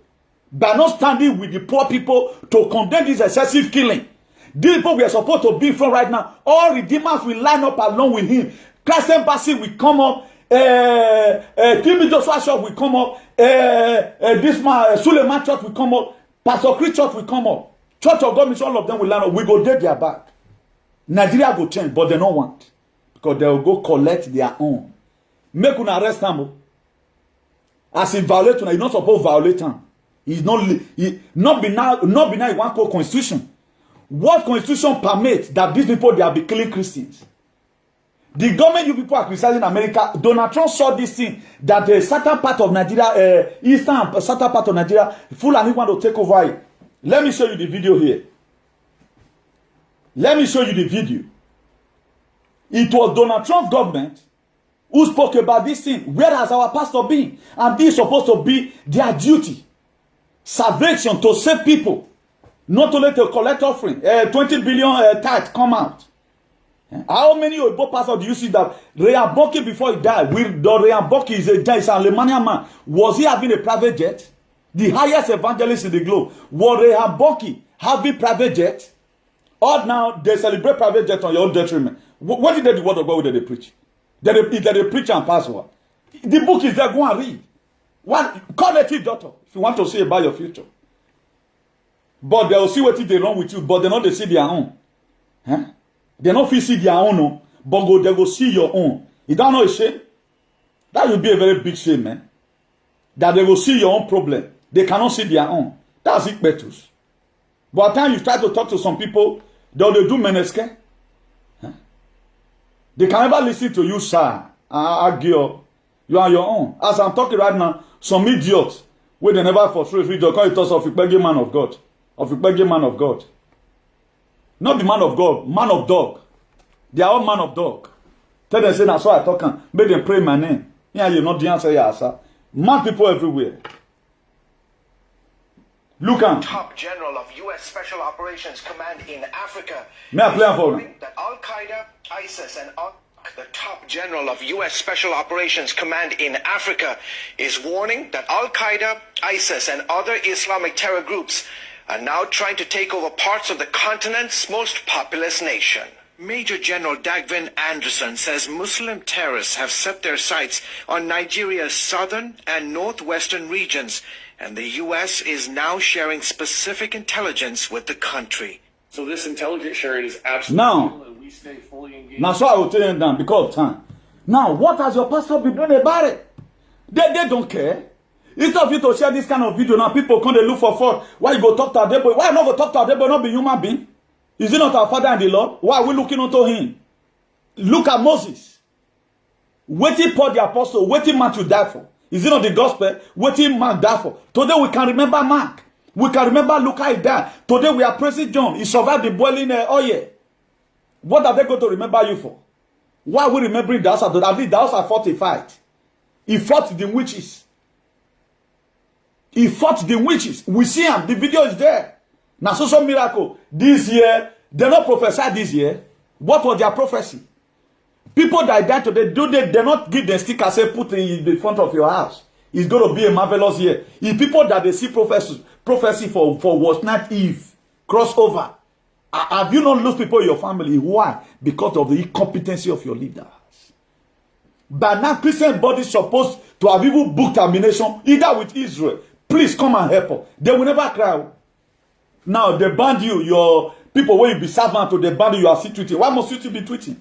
[SPEAKER 2] by not standing with the poor people to condemn this excessive killing. These people we are supposed to be in front right now. All redeemers will line up along with him. Christ Embassy will come up. Timmy Joshua Shop will come up. This man, Suleiman Church will come up. Pastor Chris Church will come up. Church of God Mission, all of them will line up. We go take their back. Nigeria go change, but they don't want. Because they will go collect their own. Make un arrest him. As he violate, you're not supposed to violate him. He's not be now he want to constitution. What constitution permits that these people they are be killing Christians? The government you people are criticizing America. Donald Trump saw this thing that the certain part of Nigeria, eastern certain part of Nigeria, Fulani want to take over it. Let me show you the video here. Let me show you the video. It was Donald Trump's government who spoke about this thing. Where has our pastor been? And this is supposed to be their duty. Salvation to save people. Not only to collect offering. 20 billion tithe come out. How many Oyibo pastors do you see that Ryan Boki before he died? Ryan Boki is a Alemanian man. Was he having a private jet? The highest evangelist in the globe. Was Ryan Boki having private jet? Or now they celebrate private jet on your own detriment. What did they do? What of God did they preach? Did they preach and pass what? The book is there. Go and read. Call a thief, daughter, if you want to see about your future. But they will see what they wrong with you, but they not they see their own. Huh? They not see their own, no, but they go see your own. You don't know a shame? That will be a very big shame, man. That they will see your own problem. They cannot see their own. That's it, Betus. But at times you try to talk to some people, they do meneske. Huh? They can never listen to you, sir. Argue. You are your own. As I'm talking right now, some idiots, where they never for free read, they call it us of a man of God. Of a man of God. Not the man of God, man of dog. They are all man of dog. Tell them, say, that's why I talk. Make them pray my name. Yeah, you not the answer, yeah, sir. Mad people everywhere. Look at
[SPEAKER 3] top general of U.S. Special Operations Command in Africa.
[SPEAKER 2] May I play for you?
[SPEAKER 3] That Al Qaeda, ISIS, and the top general of U.S. Special Operations Command in Africa is warning that Al Qaeda, ISIS, and other Islamic terror groups are now trying to take over parts of the continent's most populous nation. Major General Dagvin Anderson says Muslim terrorists have set their sights on Nigeria's southern and northwestern regions, and the U.S. is now sharing specific intelligence with the country.
[SPEAKER 4] So this intelligence sharing is absolutely
[SPEAKER 2] now,
[SPEAKER 4] and we stay fully engaged.
[SPEAKER 2] now, so I will tell you down because of time. Now, what has your pastor been doing about it? They don't care. Instead of you to share this kind of video, now people come, they look for fault. Why you go talk to Adebo? Why not go talk to Adebo, not be human being? Is he not our father in the Lord? Why are we looking unto him? Look at Moses. Waiting Paul the apostle, waiting Matthew died for. Is it not the gospel? Waiting Mark died for. Today we can remember Mark. We can remember Luke how he died. Today we are praising John. He survived the boiling oil. What are they going to remember you for? Why are we remembering the house of at least the house fought a fight? He fought the witches. He fought the witches. We see him. The video is there. Now, social miracle. This year, they not prophesy this year. What was their prophecy? People that die today, they not give the sticker say put in the front of your house. It's going to be a marvelous year. If people that they see prophecy for was not Eve, crossover. Have you not lost people in your family? Why? Because of the incompetency of your leaders. But now Christian body is supposed to have even booked termination, either with Israel. Please come and help us. They will never cry. Now they ban you, your people when you be servant to they ban you are still tweeting. Why must you be tweeting?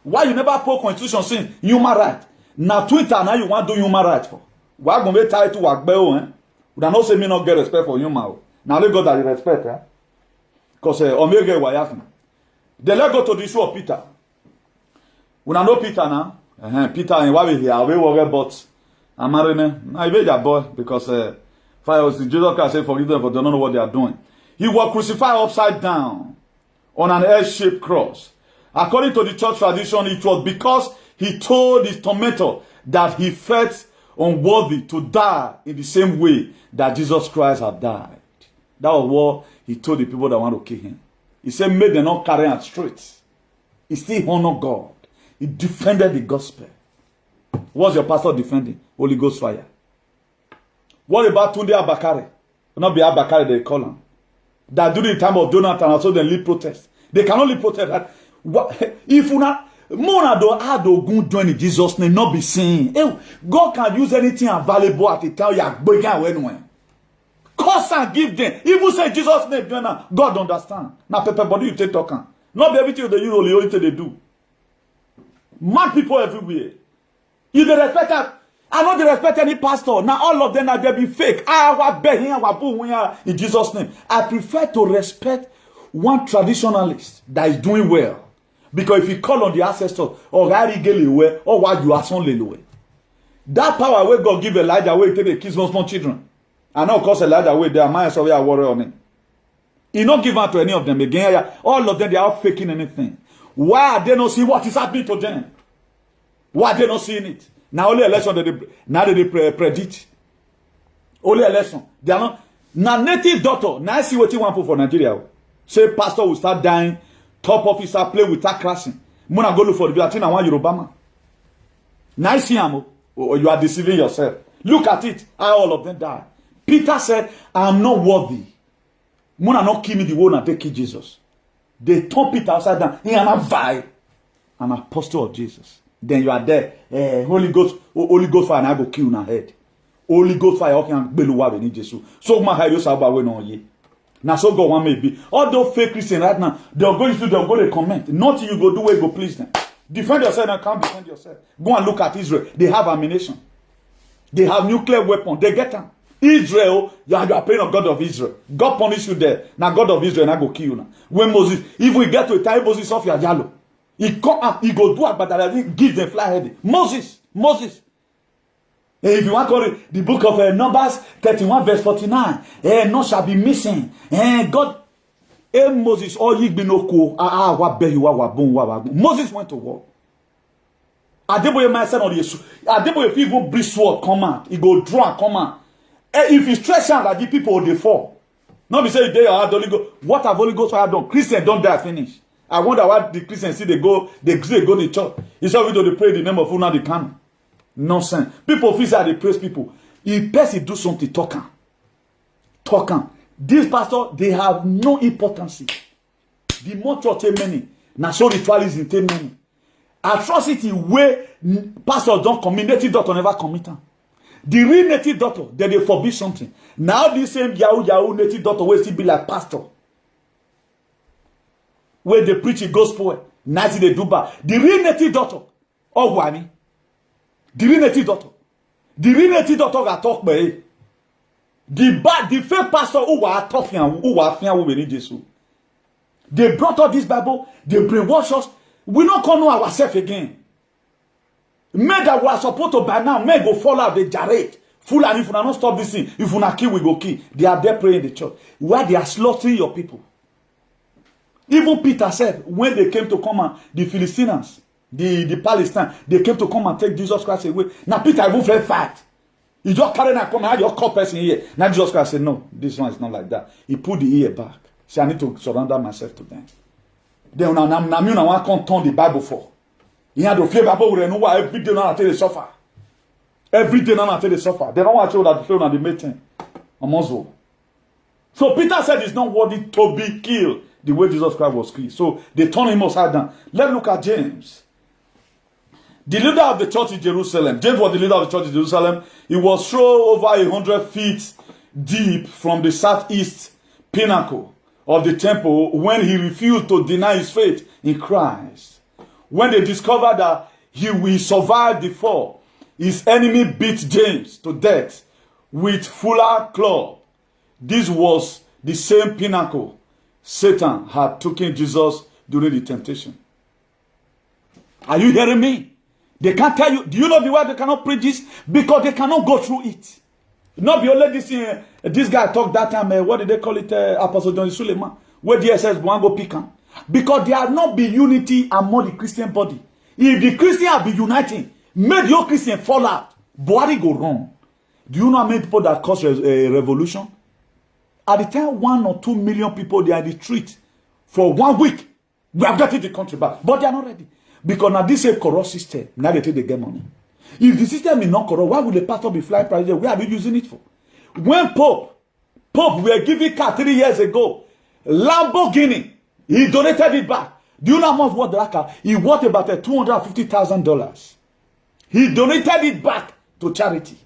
[SPEAKER 2] Why you never put constitution saying human right? Now Twitter now you want to do human right for. Why gonna be tied to work bell, eh? Would not say me not get respect for human. Now they got that respect, eh? Because Omega Wayakna. They let go to the issue of Peter. We know Peter now. Peter and why we here? We worry about Amarine. I bet that boy because fire was Jesus Christ said forgive them for they don't know what they are doing. He was crucified upside down on an L-shaped cross. According to the church tradition, it was because he told his tormentor that he felt unworthy to die in the same way that Jesus Christ had died. That was what he told the people that want to kill him. He said, make them not carry out straight. He still honored God. He defended the gospel. What's your pastor defending? Holy Ghost fire. What about Tunde Abakari? Not be Abakari, they call him. That during the time of Jonathan, also they lead protest. They can only protest that. If you not, Mona do ado gun doing in Jesus' name, not be seen. God can use anything available at the time you are going when. Curse and give them. Even say Jesus' name, God understand. Now, paper body you take talking. Not be everything they use, only thing they do. Mad people everywhere. If they respect that, I don't respect any pastor. Now all of them are they be fake. In Jesus' name. I prefer to respect one traditionalist that is doing well. Because if you call on the ancestors, or or what you are son, that power where God give Elijah where he take the kids small children. And now of course Elijah where their minds are warrior on him. He not give out to any of them again. All of them they are faking anything. Why are they not seeing what is happening to them? Why are they not seeing it? Now only election they predict. Only election. They are not. Now native doctor. Now I see what you want for Nigeria. Say pastor will start dying. Top officer play with that crashing. Mona go look for the Vietnam and one Yorubama. Now I see him. Or you are deceiving yourself. Look at it. How all of them die. Peter said, I am not worthy. Mona not kill me the one and take Jesus. They turn Peter upside down. He am not an apostle of Jesus. Then you are there. Holy Ghost fire and I go kill your head. Holy Ghost fire okay and beluwa we need Jesus. So my head is about we no ye. Now so God want maybe. All those fake Christians right now, they're going to comment. Nothing you go do where go please them. Defend yourself and can't defend yourself. Go and look at Israel. They have ammunition. They have nuclear weapons. They get them. Israel, you are praying of God of Israel. God punish you there. Now God of Israel and I go kill you now. When Moses, if we get to a time Moses off your jalo, he come up, he go do it, but I didn't give them fly head. Moses. If you want to read the book of Numbers 31 verse 49, none shall be missing. God, Moses, all ye be no cool. Moses went to war. Adeboye my son on Yesu. Adeboye if even bring sword come out, he go draw and come out. If he stretch out like the people they fall. Not be say they are Holy Ghost. What have Holy Ghost fire done? Christians don't die finish. I wonder why the Christians see they go to church. It's all they pray in the name of Una the Canon. Nonsense. People feel that they praise people. If person do something, talk on. These pastors, they have no importance. The more church many, now so ritualism take many. Atrocity where pastors don't commit, native doctor never commit them. The real native doctor, they forbid something. Now this same Yahoo native doctor will still be like pastor. Where they preach the gospel, Nazi they do bad. The real native doctor, oh wani. The real native doctor got talk by the fake pastor who are talking who are fear we need Jesus. They brought up this Bible, they brainwash us. We not come know ourselves again. Men that we are supposed to by now, men go fall out the jarret. Full and if we not stop this thing, if we not kill, we go kill. They are there praying in the church. Why they are slaughtering your people? Even Peter said, when they came to come and the Philistines, the Palestine, they came to come and take Jesus Christ away. Now Peter even very fight. He just carried and come and had your cop person here. Now Jesus Christ said, no, this one is not like that. He put the ear back. Say, I need to surrender myself to them. Then now want to turn the Bible for. He had to fear about why every day now until they suffer. Every day now until they suffer. They don't want to show that the throne and the meeting. So Peter said it's not worthy to be killed the way Jesus Christ was killed. So they turned him upside down. Let's look at James. The leader of the church in Jerusalem. James was the leader of the church in Jerusalem. He was thrown over 100 feet deep from the southeast pinnacle of the temple when he refused to deny his faith in Christ. When they discovered that he survived the fall, his enemy beat James to death with fuller club. This was the same pinnacle Satan had taken Jesus during the temptation. Are you hearing me? They can't tell you. Do you know the why they cannot preach this? Because they cannot go through it. Not be only this guy talked that time, what did they call it, Apostle John Suleiman, where DSS want go pick him. Because there has not been unity among the Christian body. If the Christian have been uniting, made your Christian fall out, body go wrong. Do you know how many people that caused a revolution? At the time, 1 or 2 million people, they are in the street for 1 week. We have gotten the country back. But they are not ready. Because now this is a corrupt system. Now they take the get money. If the system is not corrupt, why would the pastor be flying private? Where are they using it for? When Pope were giving car 3 years ago, Lamborghini, he donated it back. Do you know how much worth that car? He worth about $250,000. He donated it back to charity.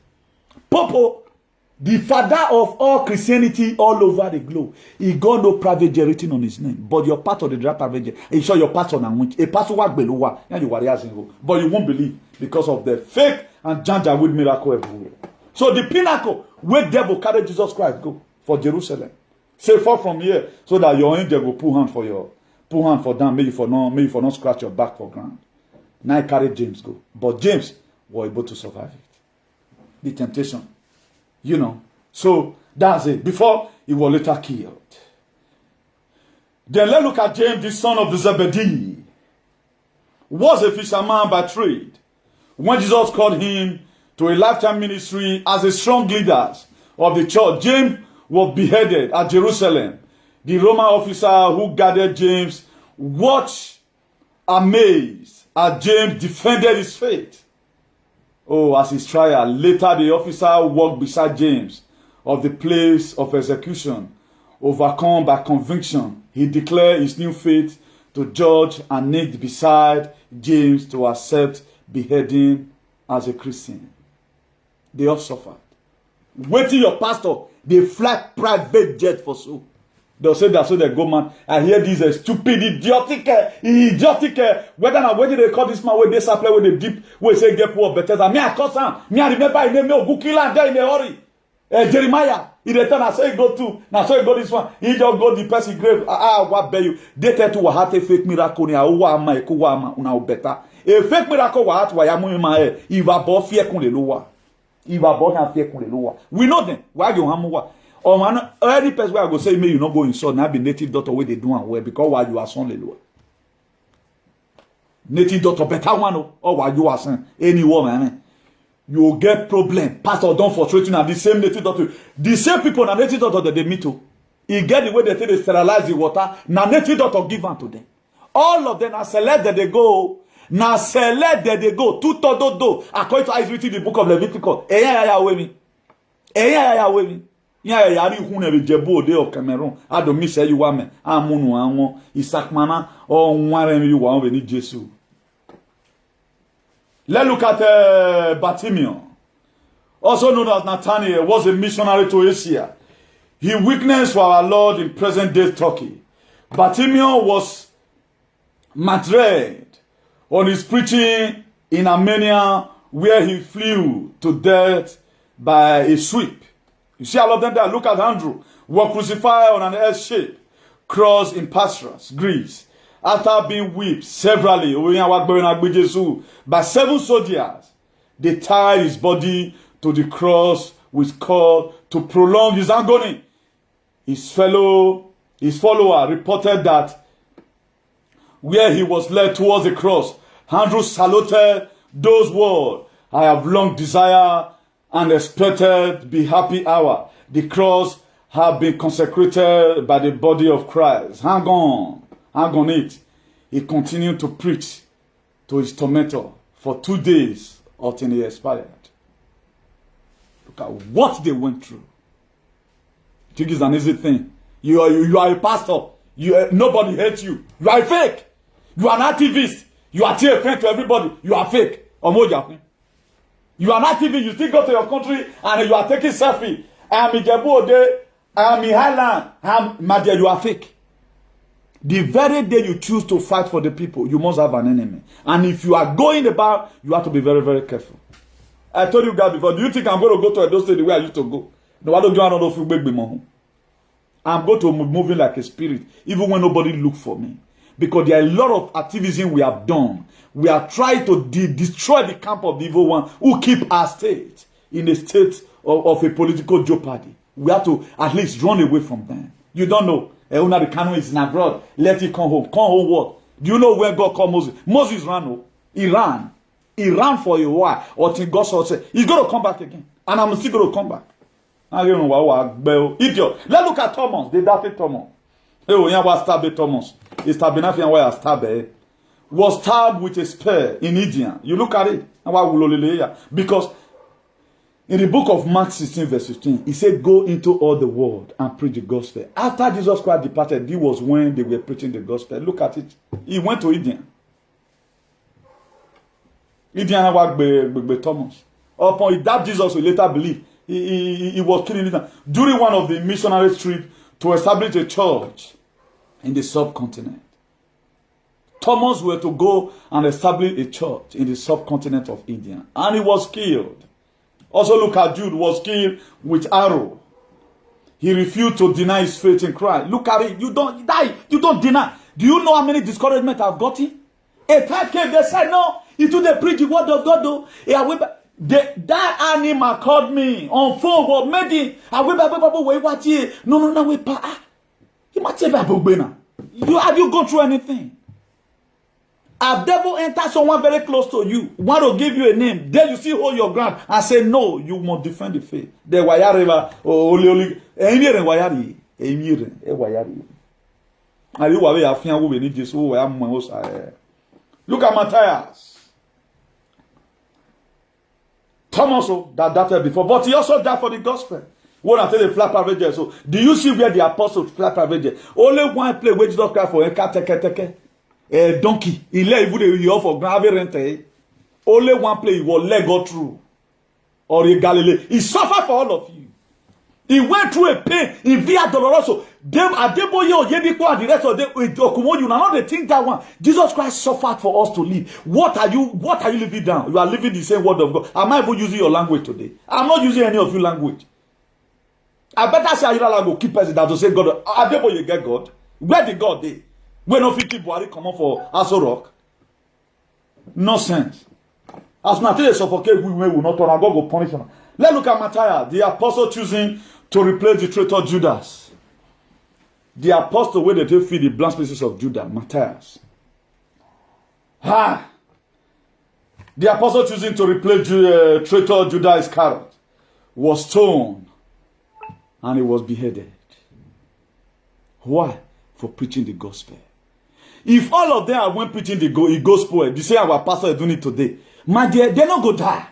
[SPEAKER 2] Pope, the father of all Christianity all over the globe, he got no private jet written on his name. But your pastor, the private jet, he show your pastor and which a pastor work below, and you worry, but you won't believe because of the fake and janja with miracle everywhere. So the pinnacle where devil carry Jesus Christ go for Jerusalem. Say far from here, so that your angel will pull hand for them, maybe for not scratch your back for ground. Now carry James go, but James was able to survive it. The temptation. You know, so that's it. Before he was later killed. Then let's look at James, the son of the Zebedee. Was a fisherman by trade. When Jesus called him to a lifetime ministry as a strong leader of the church, James was beheaded at Jerusalem. The Roman officer who guarded James watched amazed as James defended his faith. Oh, as his trial, later the officer walked beside James of the place of execution. Overcome by conviction, he declared his new faith to judge and knelt beside James to accept beheading as a Christian. They all suffered. Waiting your pastor, they fly private jet for so. They'll say that so they go, man. I hear this stupid, idiotic, whether or whether they call this man where they supply with the deep, where say get poor better than me. I call some, me I remember I name go kill and die in a hurry. Jeremiah, he return, I say go to, now so he go this one, he just go the person grave, what bear you. They tell to what fake miracle, ni awa ma ekuwa ma una better. A fake miracle what yamu ma he va bo fear kun le lowa. He va bo na fear kun le lowa. We know them. Why you hamu or man, every person where I go say, may you not go insult. Now be native doctor where they do and well because while you are son le lowa. Native doctor better one or while you are son any woman. You will get problem. Pastor don't frustrate you now. The same native doctor, the same people na native doctor that they meet to. He get the way they take they sterilize the water. Now native doctor give them to them. All of them are select that they go. Now select that they go. Two do. According to Isaiah written in the book of Leviticus. Eya we me. Ya yari hune be jebo de o Cameroon. Ado mi say you wa me. Amunu anwo. Isakmana o nware mi wa be ni Jesu. Let's look at Bartimaeus, also known as Nathanael, was a missionary to Asia. He witnessed for our Lord in present-day Turkey. Bartimaeus was martyred on his preaching in Armenia, where he flew to death by a sweep. You see all of them there? Look at Andrew, was crucified on an S-shaped cross in Patras, Greece. After being whipped severally by 7 soldiers, they tied his body to the cross with cord to prolong his agony. His follower reported that where he was led towards the cross, Andrew saluted those words, I have long desired and expected the happy hour. The cross have been consecrated by the body of Christ. Hang on it. He continued to preach to his tormentor for 2 days until he expired. Look at what they went through. You think it's an easy thing? You are a pastor. Nobody hates you. You are a fake. You are an activist. You are still a friend to everybody. You are fake. You are an activist. You still go to your country and you are taking selfie. I am in Jebu Ode. I am in Highland. My dear, you are fake. The very day you choose to fight for the people, you must have an enemy. And if you are going about, you have to be very, very careful. I told you guys before, do you think I'm going to go to Edo State the way I used to go? No, I don't do another few big money. I'm going to move in like a spirit, even when nobody look for me. Because there are a lot of activism we have done. We are trying to destroy the camp of the evil one who keep our state in a state of a political jeopardy. We have to at least run away from them. You don't know. Una the Kanu is in abroad. Let it come home. Come home what? Do you know where God called Moses? Moses ran. He ran. He ran for a while. Until God said, he's going to come back again. And I'm still going to come back. I don't know why. Idiot. Let's look at Thomas. They doubted Thomas. Thomas. He was stabbed with a spear in Indian. You look at it. Because in the book of Mark 16 verse 15, he said, go into all the world and preach the gospel. After Jesus Christ departed, this was when they were preaching the gospel. Look at it. He went to Indian. Indian was Thomas. Upon that Jesus will later believe. He was killing it. During one of the missionary trips to establish a church in the subcontinent, Thomas were to go and establish a church in the subcontinent of India. And he was killed. Also look at Jude, was killed with arrow. He refused to deny his faith in Christ. Look at it. You don't die. You don't deny. Do you know how many discouragements I've gotten? A time came, they said, no, it will they preach the word of God though. That animal called me on phone, but made it. No, have you gone through anything? A devil enter someone very close to you, want to give you a name, then you still hold your ground and say, no, you must defend the faith. The wayareva, oli, emire wayari, emire, wayari. Are you aware of who we need Jesus? Look at Matthias. Thomas that died before, but he also died for the gospel. When I tell you flat private, so do you see where the apostles flat private? Only one play where Jesus Christ for a cat a donkey. He let you for grave rent. Only one play he will let go through. Or a Galilee. He suffered for all of you. He went through a pain in Via Doloroso. Them Adeboye Oyediko and the rest of them Okumoyu. Now they think that one. Jesus Christ suffered for us to live. What are you living down? You are living the same word of God. Am I even using your language today? I'm not using any of your language. I better say I go keep person that to say God. Adeboye get God. Where the God they? When no fit keep Buhari come on for Aso Rock. Nonsense. As not they suffocate we will not turn and God go punish them. Let's look at Matthias, the apostle choosing to replace the traitor Judas. The apostle where they feed the blank spaces of Judah, Matthias. The apostle choosing to replace traitor Judas Iscariot was stoned and he was beheaded. Why? For preaching the gospel. If all of them went preaching the gospel, they say our pastor is doing it today, my dear, they're not going to die.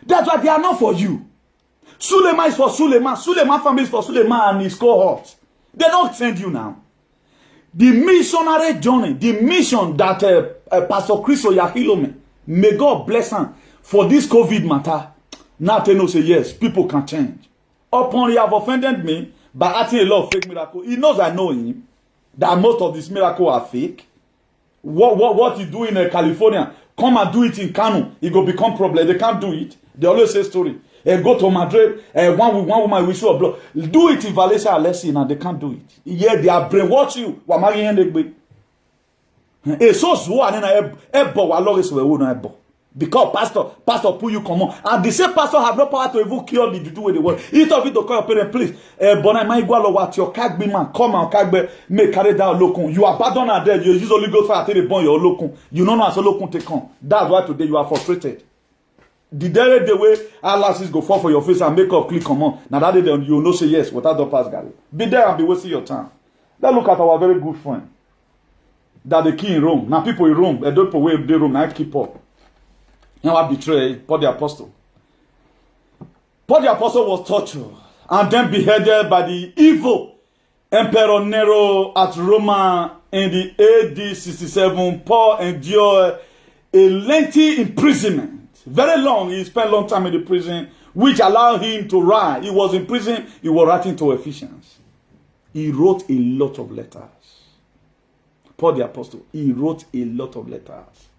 [SPEAKER 2] That's why they are not for you. Suleiman is for Suleiman. Suleiman family is for Suleiman and his cohort. They don't send you now. The missionary journey, the mission that Pastor Chris Oyahilome, may God bless him for this COVID matter. Now they know say yes, people can change. Upon he have offended me by acting a lot of fake miracles. He knows I know him. That most of these miracles are fake. What he do in California, come and do it in Kano, it will become problem. They can't do it. They always say story. Go to Madrid, one woman will show a blood. Do it in Valencia, Alessi, and they can't do it. Yeah, they are brainwash you. Because pastor put you come on. And the same pastor have no power to even cure the juju with the word. Each of you to call your parent, please. But my igual what your kagbe man come and kagbe make carry down locum. You abandon her there. You use Holy Ghost fire till they burn your locum. You don't know as a locum take come. That's why today you are frustrated. The day the way eyelashes go fall for your face and makeup click come on. Now that day you know say yes without the pass Gary. Be there and be wasting your time. Let's look at our very good friend. that the king in Rome. Now people in Rome, they don't put away the Rome, now keep up. Now I betray Paul the Apostle. Paul the Apostle was tortured and then beheaded by the evil Emperor Nero at Rome in the AD 67. Paul endured a lengthy imprisonment. Very long. He spent a long time in the prison, which allowed him to write. He was in prison. He was writing to Ephesians. He wrote a lot of letters. Paul the Apostle, he wrote a lot of letters.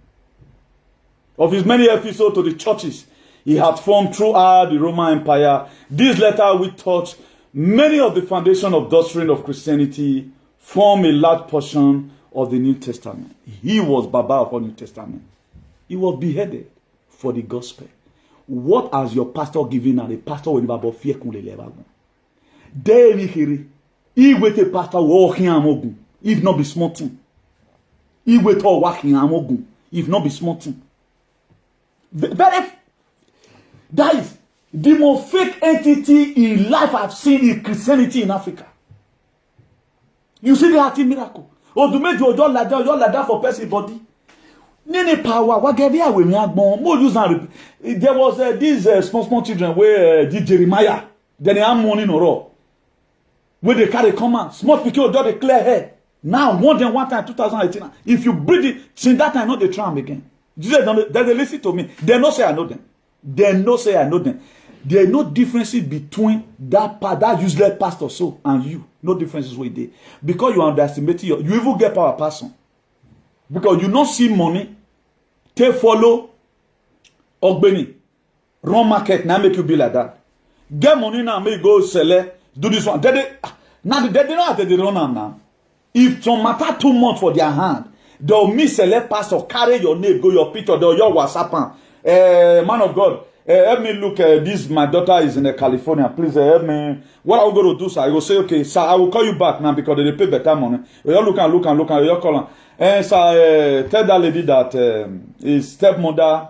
[SPEAKER 2] Of his many episodes to the churches he had formed throughout the Roman Empire, this letter will touch many of the foundation of doctrine of Christianity, form a large portion of the New Testament. He was Baba of the New Testament. He was beheaded for the gospel. What has your pastor given and the pastor will never fear kule levagun? Daily here, he wait a pastor walking amogun, if not be smarting. He wait all walking amogun, if not be smarting. Very, that is the most fake entity in life I've seen in Christianity in Africa. You see the hearty miracle. Or to make your like that for person body. Nene power, what gave you away? More use there was these small children where did Jeremiah. Then they have money no raw. Where they carry command. Small people got a clear head. Now more than one time 2018. If you breathe it, since that time not they try them again. Jesus, they listen to me. They no say I know them. They no say I know them. There are no differences between that useless pastor so and you. No differences with it. Because you underestimate you even get power person. Because you not see money, take follow, Ogbeni, run market, now make you be like that. Get money now, make you go sell it, do this one. They don't have to run them now. If some matter too much for their hand, they'll miss select pastor, carry your name, go your picture, they'll your WhatsApp. Man of God, help me look, this, my daughter is in California, please help me. What are we going to do, sir? I will say, okay, sir, I will call you back now because they pay better money. You look, you call her. And sir, tell that lady that his stepmother,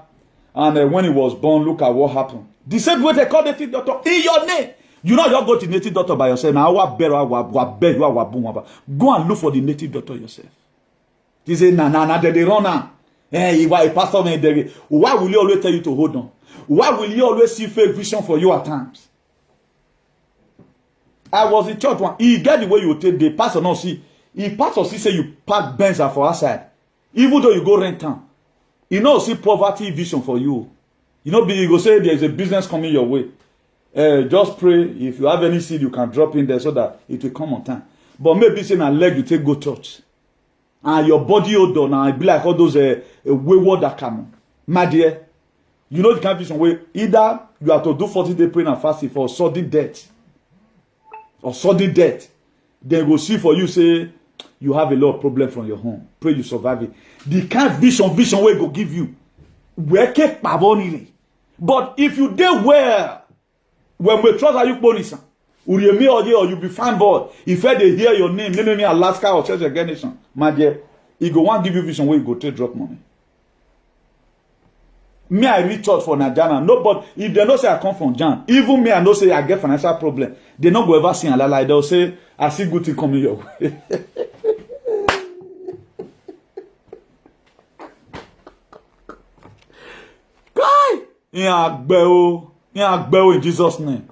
[SPEAKER 2] and when he was born, look at what happened. The same way they call the native doctor in your name. You know, you go to the native doctor by yourself. Now, go and look for the native doctor yourself. He say, nah, they run now. Hey, why pastor me? Why will he always tell you to hold on? Why will he always see fake vision for you at times? I was in church one. He get the way you take the pastor not see. If pastor see say you park Benz for outside, even though you go rent town, you know see poverty vision for you. You know, you go say there is a business coming your way. Just pray. If you have any seed, you can drop in there so that it will come on time. But maybe say na leg you take go church, and your body odor now it be like all those wayward that come. My dear, you know the kind of vision where either you have to do 40-day praying and fasting for sudden death, or sudden death. Then go see for you say you have a lot of problem from your home. Pray you survive it. The kind of vision where go give you. But if you did well, when we trust you police, or you be fan boy, if they hear your name, maybe Alaska or Church of Nation, my dear, he go want give you vision where you go take drop money. Me, I reach church for Najana. No, but if they don't say I come from Jan, even me, I don't say I get financial problem. They not go ever see a lie. They'll say, I see good thing coming your way. Guy! In Jesus' name.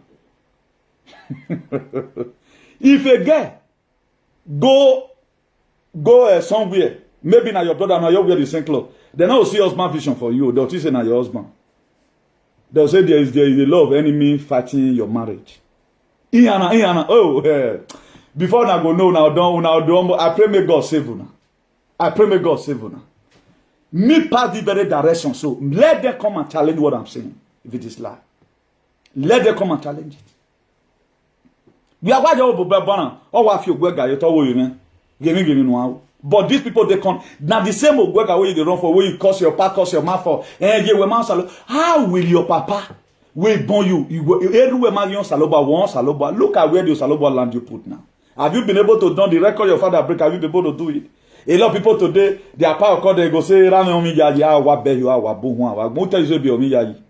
[SPEAKER 2] If a guy go somewhere, maybe now your brother, now you wear the same clothes. They don't see husband vision for you. They'll say now your husband. They'll say there is a lot of enemy fighting your marriage. Before I go no now, I pray may God save you now. I pray may God save you now. Me pass the very direction. So let them come and challenge what I'm saying. If it is lie, let them come and challenge it. We are but these people, they come. Now the same work away they run for where you curse your papa, curse your mouth for. How will your papa will born you? Everywhere man yon saloba, one saloba. Look at where the saloba land you put now. Have you been able to do the record your father break? Have you been able to do it? A lot of people today, their power call they go say, Rame omi yayi, wa be you, wa buhwa, wa muta you be omi yayi.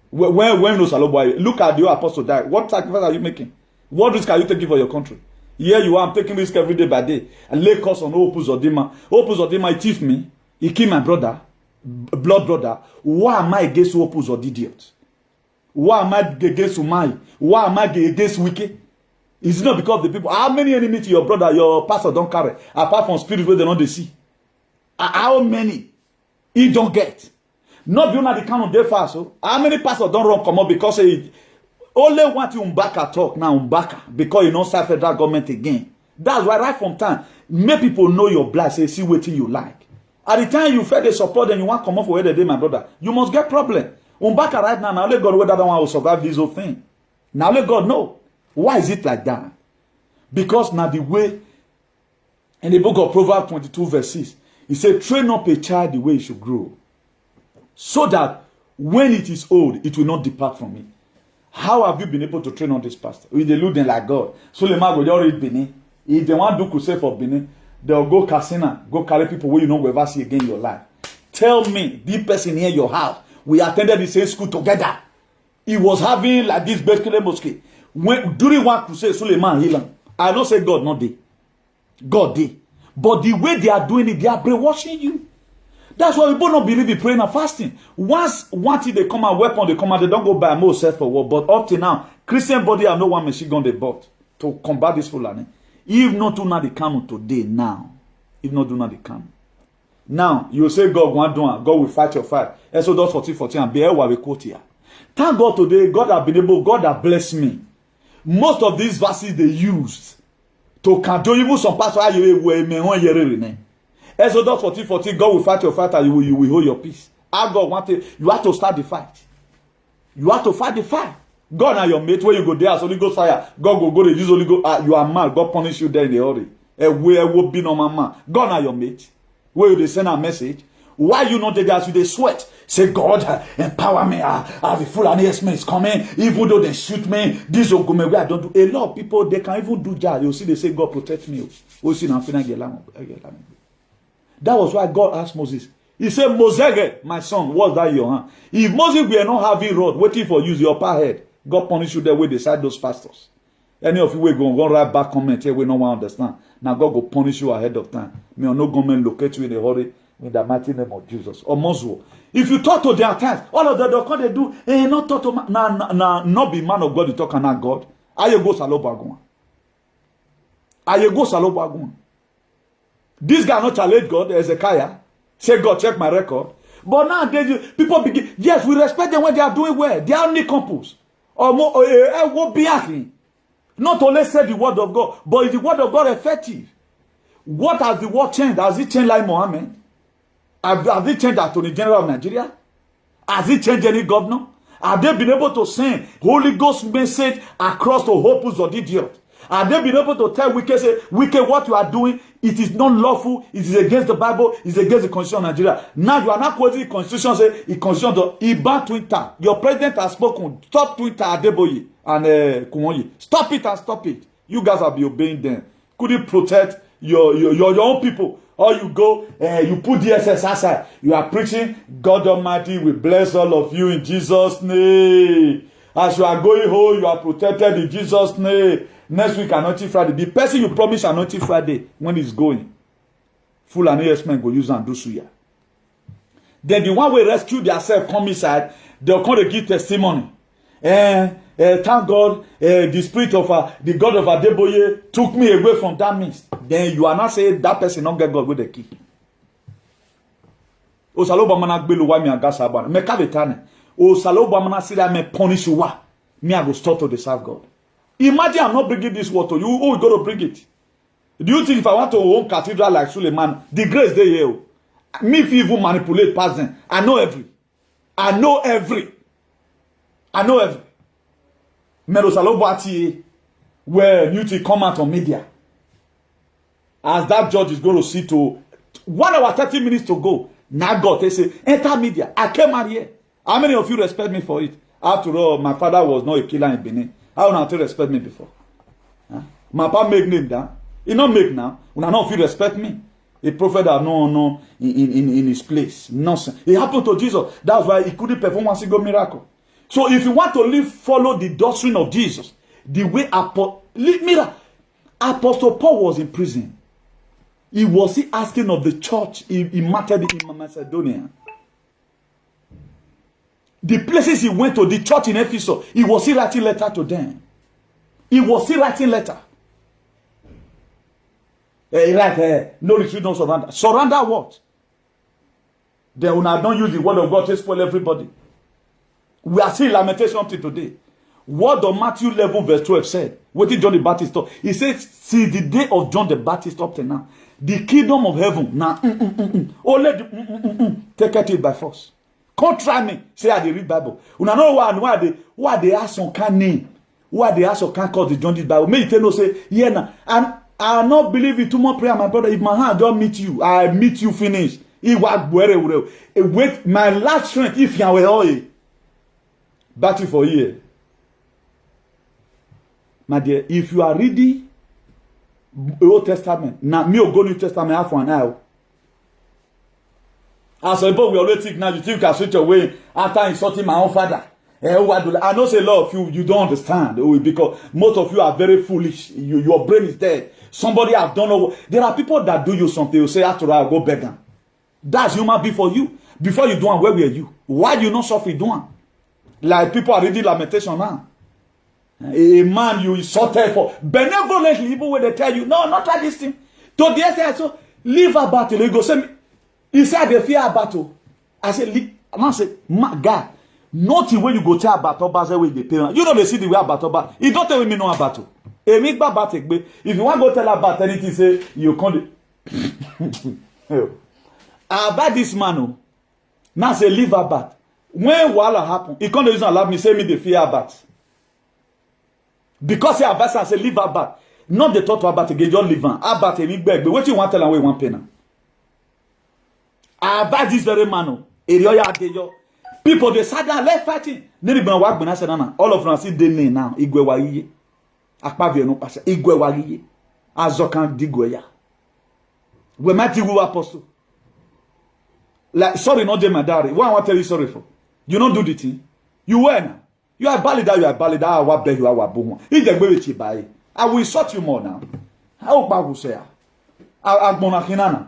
[SPEAKER 2] When no saloba, look at your apostle die. What sacrifice are you making? What risk are you taking for your country? Here you are, I'm taking risk every day by day. I lay curse on Opus Odima. Opus Odima, he thief me. He killed my brother, blood brother. Why am I against Opus Odidiot? Why am I against Umai? Why am I against Wiki? It's not because of the people. How many enemies to your brother, your pastor don't carry? Apart from spirits where they don't see. How many? He don't get. Not beyond the count of their fast. So how many pastors don't run come up because he only want you Mbaka talk now Mbaka because you don't serve federal government again. That's why right from time make people know your blood. Say see what you like. At the time you fed the support and you want to come up for where they day, my brother, you must get problem. Mbaka right now only God whether that one will survive this whole thing. Now let God know. Why is it like that? Because now the way in the book of Proverbs 22 verse 6, he said, train up a child the way he should grow, so that when it is old, it will not depart from it. How have you been able to train on this pastor? With the looting like God. Suleiman go just read Benin. If they want to do crusade for Benin, they'll go casino, go carry people where you know will ever see again in your life. Tell me, the person here in your house, we attended the same school together. He was having like this basically mosque. When during one crusade, Suleiman healed him. I don't say God not did. God did. But the way they are doing it, they are brainwashing you. That's why people don't believe in praying and fasting. Once thing they come out, weapon they come out, they don't go buy more self for war. But up to now, Christian body have no one machine gun they bought to combat this Fulani. If not do not the canon today, now. If not do not the canon. Now, you say God won't do it. God will fight your fight. Exodus 14:14 and bear what we quote here. Thank God today, God has been able, God has blessed me. Most of these verses they used to control even some pastors. Exodus 14:14, God will fight your fight and you will hold your peace. How God wanted, you have to start the fight. You have to fight the fight. God and your mate, where you go there as Holy Ghost fire, God will go to use Holy Ghost. You are mad, God punish you there in the hurry. Where will be no man. God and your mate, where you they send a message. Why you not there as you they sweat? Say, God, empower me. The Fulani S-men is coming. Even though they shoot me, this will go me where I don't do. A lot of people, they can even do that. You see, they say, God protect me. That was why God asked Moses. He said, Moses, my son, what's that in your hand? If Moses were not having rod waiting for you, your upper head, God punish you there where they side those pastors. Any of you will go right back comment here, we no one understand. Now God will punish you ahead of time. May no government locate you in a hurry. In the mighty name of Jesus. Or Moswo. If you talk to their times, all of them, they do, not talk to not be man of God, you talk and not God. Are you go Salobagwan? Are you go Salobagwan? This guy not challenge God, Ezekiah. Say, God, check my record. But now, people begin, yes, we respect them when they are doing well. They are only couples. Or more, not only say the word of God, but is the word of God effective? What has the word changed? Has it changed like Mohammed? Has it changed Attorney General of Nigeria? Has it changed any governor? Have they been able to send Holy Ghost message across the hopes of the idiot? Have they been able to tell Wike, say, Wike, what you are doing, it is not lawful, it is against the Bible, it is against the Constitution of Nigeria. Now you are not quoting the Constitution, say, the Constitution, he banned Twitter. Your president has spoken. Stop Twitter, Adeboye and Kumoyi. Stop it and stop it. You guys will be obeying them. Could you protect your own people? Or you go, you put DSS aside. You are preaching, God Almighty will bless all of you in Jesus' name. As you are going home, you are protected in Jesus' name. Next week, Anointing Friday. The person you promise Anointing Friday, when he's going, full and yes-men go use and do suya. Then the one will rescue themselves, come inside, they'll come to give testimony. Thank God, the spirit of the God of Adeboye took me away from that midst. Then you are not saying that person don't get God with the key. O saloba mana gbelu wa mi agasa bana. Me ka betane. O saloba mana sida me punish you wa. Me I go stop to serve God. Imagine I'm not bringing this word to you. Who is going to bring it? Do you think if I want to own cathedral like Suleiman, the grace they here? Me if you even manipulate past them. I know every. Melo saloba ati where you to come out on media. As that judge is going to see to 1 hour 30 minutes to go. Now God they say enter media. I came out here. How many of you respect me for it? After all, my father was not a killer in Benin. How not to respect me before? Huh? My papa make name down. He not make now. When I know if you respect me. A prophet that no in his place. Nonsense. It happened to Jesus. That's why he couldn't perform one single miracle. So if you want to live, follow the doctrine of Jesus. The way miracle. Apostle Paul was in prison. He was asking of the church in Macedonia. The places he went to, the church in Ephesus, he was still writing letter to them. He was still writing letter. No retreat, no surrender. Surrender what? They will not don't use the word of God to spoil everybody. We are still in lamentation up to today. What the Matthew 11 verse 12 said. What did John the Baptist talk? He said, see the day of John the Baptist up to now. The kingdom of heaven now. Take it by force. Can't try me. Say I read Bible. You know why they ask some kind name. Why they ask some kind cause the John the Bible. May you tell no say yeah now. And I not believe it too much prayer, my brother. If my hand don't meet you, I meet you finish. Wait, my last strength if you are all battle for year. My dear, if you are reading the Old Testament, now me go New Testament half one hour. As a boy, we always think now you think you can switch away after insulting my own father. I know say a lot of you don't understand because most of you are very foolish. Your brain is dead. Somebody have done over. There are people that do you something. You say after I'll go beg them. That's human being for you. Before you do one, where were you? Why you not suffer doing? Like people are reading lamentation now. A man you insulted for benevolently, even when they tell you, no, not like this thing. To the extent, so leave a battle. He go say me. He said they fear a battle. I said, I say, my God, nothing when you go tell a battle, with the parent. You know they see the way a battle, he don't tell me no a battle. If you want to go tell about anything, say you can't. About this man, now say leave a bat. When wala happen, he can't allow me say me the fear bat. Because he advice and say leave a bat. Not the thought about again, just leave an abat and beg. But what you want to tell and we want pay now? I advise this very man. People they sat down left fighting. All of them see the name now. Igwe Akpavie no pasha. Igwe wagiye. Azokan digweya. We might go apostle. Like sorry, not the madari. What I want to tell you sorry for? You don't do the thing. You were now. You are balida. You are balida. I will beg you. I will boom. If they go with you by, I will sort you more now. How bad will say? Agbonakinana.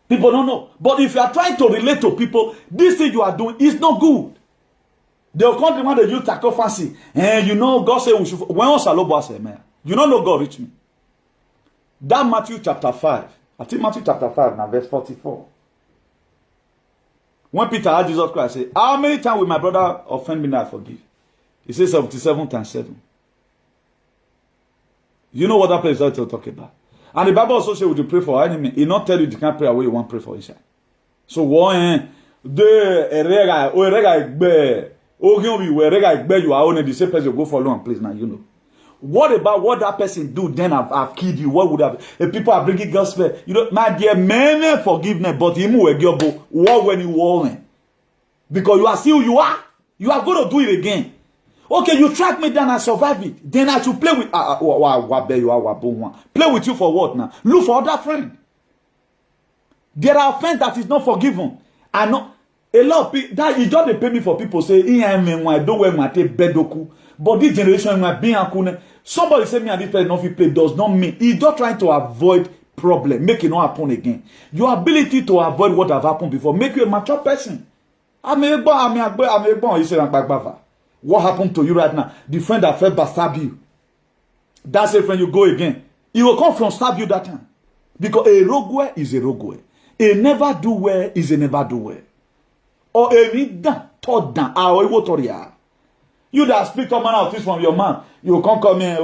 [SPEAKER 2] People don't know. But if you are trying to relate to people, this thing you are doing is not good. They'll come to the you tackle fancy. And you know, God said we should. When Salobo say, man, you don't know God reach me. That Matthew chapter 5. I think Matthew chapter 5 now, verse 44. When Peter asked Jesus Christ, say, how many times will my brother offend me and I forgive? He says 77 times 7. You know what that place is talking about. And the Bible also says, would you pray for enemy? He not tell you can't pray away you want to pray for inside. So one you are only the same person go for long, please now you know. What about what that person do? Then I've killed you. What would have? If people are bringing gospel, you know, my dear, many forgiveness, but him will give what when you warn, because you are still you are going to do it again. Okay, you track me down and survive it. Then I should play with play with you for what now? Look for other friend. There are friends that is not forgiven. I know a lot of people that you don't pay me for people say, I don't wear my tape bedoku. But this generation might be somebody say me and this person not fit play does not mean he's just trying to avoid problem, make it not happen again. Your ability to avoid what have happened before make you a mature person. What happened to you right now? The friend that felt stab you. That's a friend you go again. He will come from stab you that time. Because a rogue is a rogue. A never do well is a never do well. Or a read down, thought down, you that speak to man of this from your man, you can't come here,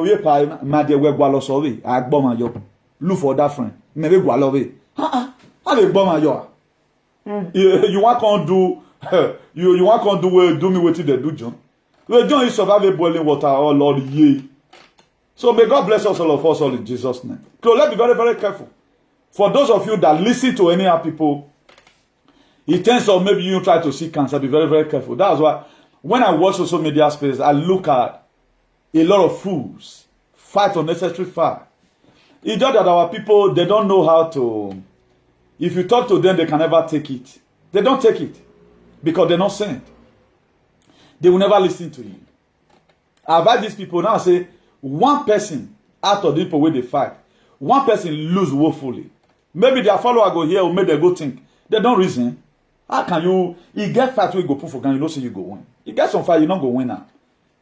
[SPEAKER 2] my dear, we're sorry. I bomb my job. Look for that friend. Maybe go away. How they bomb your? You want to do, you want to do me what they do, John. Well, John is surviving boiling water, oh Lord, ye. So may God bless us all of us all in Jesus' name. So let's be very, very careful. For those of you that listen to any other people, it tends to maybe you try to see cancer, be very, very careful. That's why when I watch social media space, I look at a lot of fools fight unnecessary fight. It's just that our people, they don't know how to, if you talk to them, they can never take it. They don't take it because they're not sent. They will never listen to you. I've had these people now say, one person out of the people where they fight, one person lose woefully. Maybe their follower go here or maybe they go think. They don't reason. How can you get fight where you go put for gun, you don't say you go win. You get some fight, you not go win now.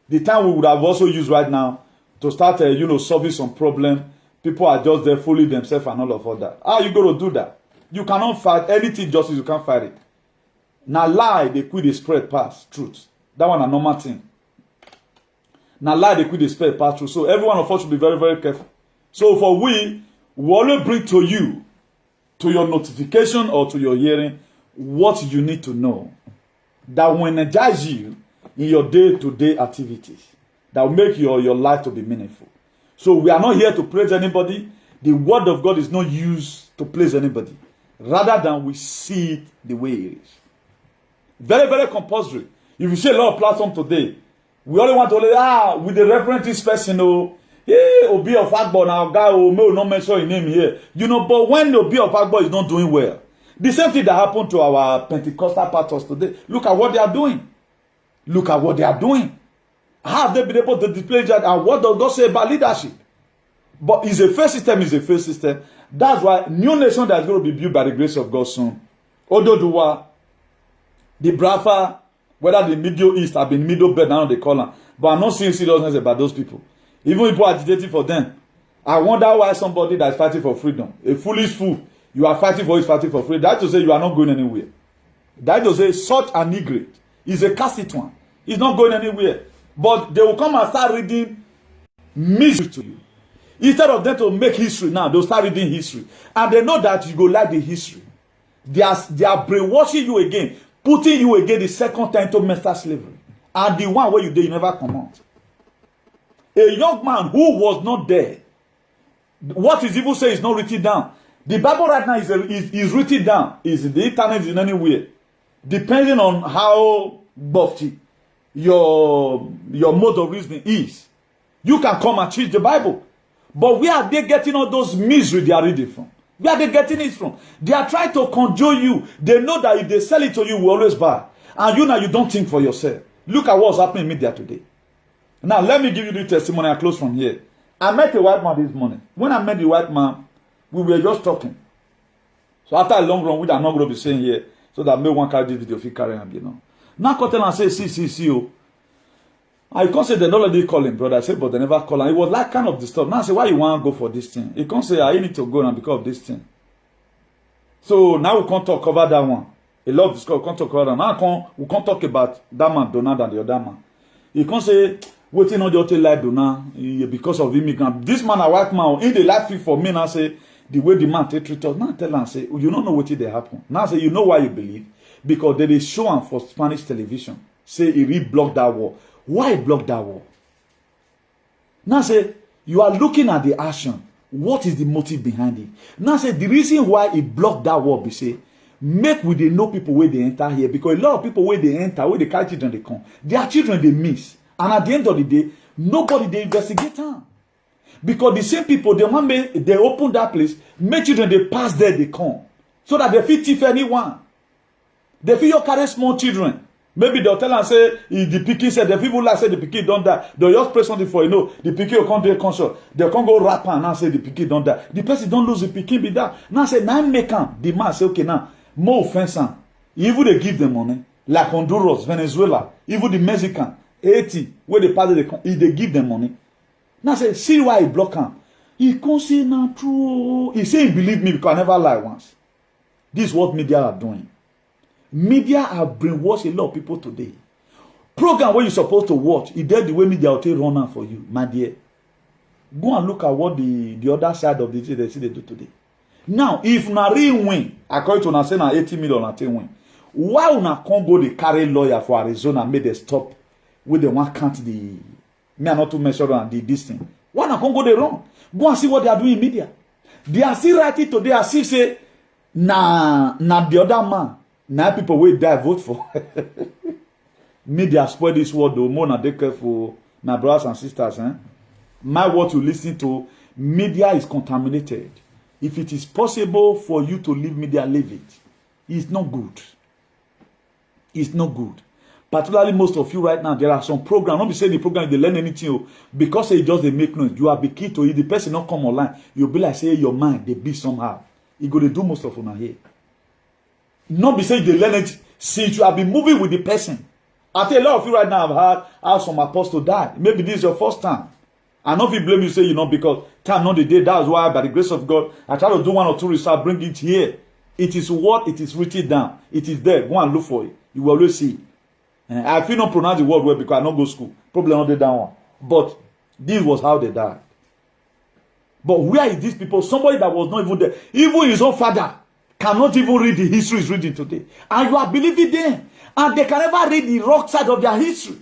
[SPEAKER 2] The time we would have also used right now to start solving some problem. People are just there fooling themselves and all of that. How you going to do that? You cannot fight anything justice, you can't fight it. Now lie, they quit the spread past truth. That one a normal thing. Now lie, they quit the spread past truth. So every one of us should be very, very careful. So for we always bring to you, to your notification or to your hearing, what you need to know. That will energize you in your day-to-day activities. That will make your life to be meaningful. So we are not here to praise anybody. The word of God is not used to praise anybody. Rather than we see it the way it is. Very, very compulsory. If you see a lot of platform today, we only want to with the reference this person, Obi of Agbo now guy may not mention his name here. But when Obi of Agbo is not doing well, the same thing that happened to our Pentecostal pastors today. Look at what they are doing. Look at what they are doing. How have they been able to display that? And what does God say about leadership? But it's a faith system, is a faith system. That's why new nation that is going to be built by the grace of God soon. Ododuwa, the Brafa, whether the Middle East have been Middle Belt, now they call them. But I'm not seeing seriousness about those people. Even people are agitating for them. I wonder why somebody that is fighting for freedom, a foolish fool, you are fighting for, is fighting for freedom. That to say you are not going anywhere. That to say such an igrate is a cast one. He's not going anywhere. But they will come and start reading mystery to you. Instead of them to make history now, they'll start reading history. And they know that you go like the history. They are brainwashing you again, putting you again the second time to master slavery. And the one where you did, you never come out. A young man who was not there, what is evil say is not written down. The Bible right now is written down. Is in the internet, is in anywhere. Depending on how buffy your mode of reasoning is, you can come and teach the Bible. But where are they getting all those misery they are reading from? Where are they getting it from? They are trying to conjure you. They know that if they sell it to you, we always buy. And you don't think for yourself. Look at what's happening in media today. Now, let me give you the testimony. I close from here. I met a white man this morning. When I met the white man, we were just talking. So after a long run, which I'm not going to be saying here, so that maybe one carry this video if you carry him, Now, Cotton and say, see. I can't say they don't already call him, brother. I said, but they never call him. It was like kind of disturbed. Now I say, why you want to go for this thing? He can't say, I need to go now because of this thing. So now we can't talk about that one. A lot of discuss, we can't talk about that. Now we can't talk about that man, Donald, and the other man. He can't say, waiting on your like Donald because of immigrant. This man, a white man, in the life for me, now say, the way the man treat us. Now tell him, say, you don't know what they happen. Now say, you know why you believe? Because they show him for Spanish television. Say, he re-blocked that war. Why block that war? Now say, you are looking at the action. What is the motive behind it? Now say, the reason why he blocked that war be say, make we they know people where they enter here. Because a lot of people where they enter, where they carry children they come. Their children they miss. And at the end of the day, nobody they investigate them. Because the same people, they open that place, make children they pass there, they come. So that they fit thief anyone. They feel you carry small children. Maybe they'll tell and say, if the pikin said, the people like say the pikin don't die, they'll just pray something for the pikin will come to a consult. They'll come go rap and now say the pikin don't die. The person don't lose the pikin be that. Now say, now make him. The man say, okay, now, more offense. Even they give them money, like Honduras, Venezuela, even the Mexican, Haiti, where they pass they give them money. Now say, see why he block him. He can't say not true. He say, believe me, because I never lie once. This is what media are doing. Media have brainwashed a lot of people today. Program where you're supposed to watch, it did the way media will take run for you, my dear. Go and look at what the other side of the thing they do today. Now, if na real win, according to una say na 80 million na take win, why una can't go the carry lawyer for Arizona made them stop with the one count the me not to mention this thing? Why una can't go the wrong? Go and see what they are doing in media. They are still writing today as if say na the other man. Now people will die vote for. Media spoil this word though. More na dey careful, my brothers and sisters. My word you listen to, media is contaminated. If it is possible for you to leave media, leave it. It's not good. It's not good. particularly most of you right now, there are some programs. Not be saying the program they learn anything because they just they make noise. You are be key to it. The person not come online. You'll be like say your mind they be somehow. You go to do most of it here. Not be saying they learn it. Since you have been moving with the person. I tell a lot of you right now have heard how some apostle died. Maybe this is your first time. I know if you blame you say because time not the day. That's why by the grace of God I try to do 1 or 2 research, bring it here. It is what it is written down. It is there. Go and look for it. You will always see it. I feel not pronounce the word well because I don't go to school. Probably not the down one. But this was how they died. But where is these people? Somebody that was not even there. Even his own father cannot even read the history he's reading today. And you are believing them. And they can never read the rock side of their history.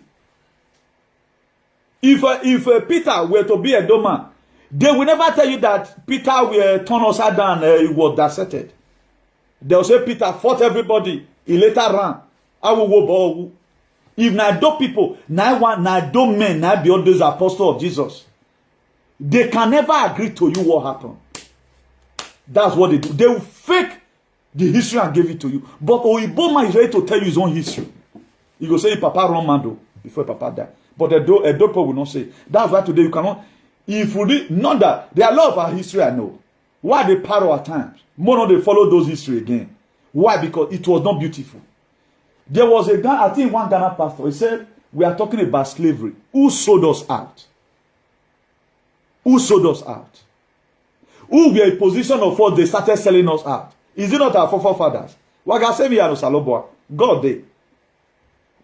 [SPEAKER 2] If Peter were to be a doorman, they will never tell you that Peter will turn upside down and he was dissected. They will say Peter fought everybody. He later ran. I will go. If now do people, now do men, now be all those apostles of Jesus, they can never agree to you what happened. That's what they do. They will fake the history and give it to you. But Oyibo man is ready to tell you his own history. He will say Papa run mad before Papa died. But a doctor will not say. That's why today you cannot. If you read, not that there are a lot of our history I know. Why they parrot at times? More not they follow those history again. Why? Because it was not beautiful. There was a guy, I think one Ghana pastor, he said, we are talking about slavery. Who sold us out? Who sold us out? Who were in position of what they started selling us out? Is it not our forefathers? God did.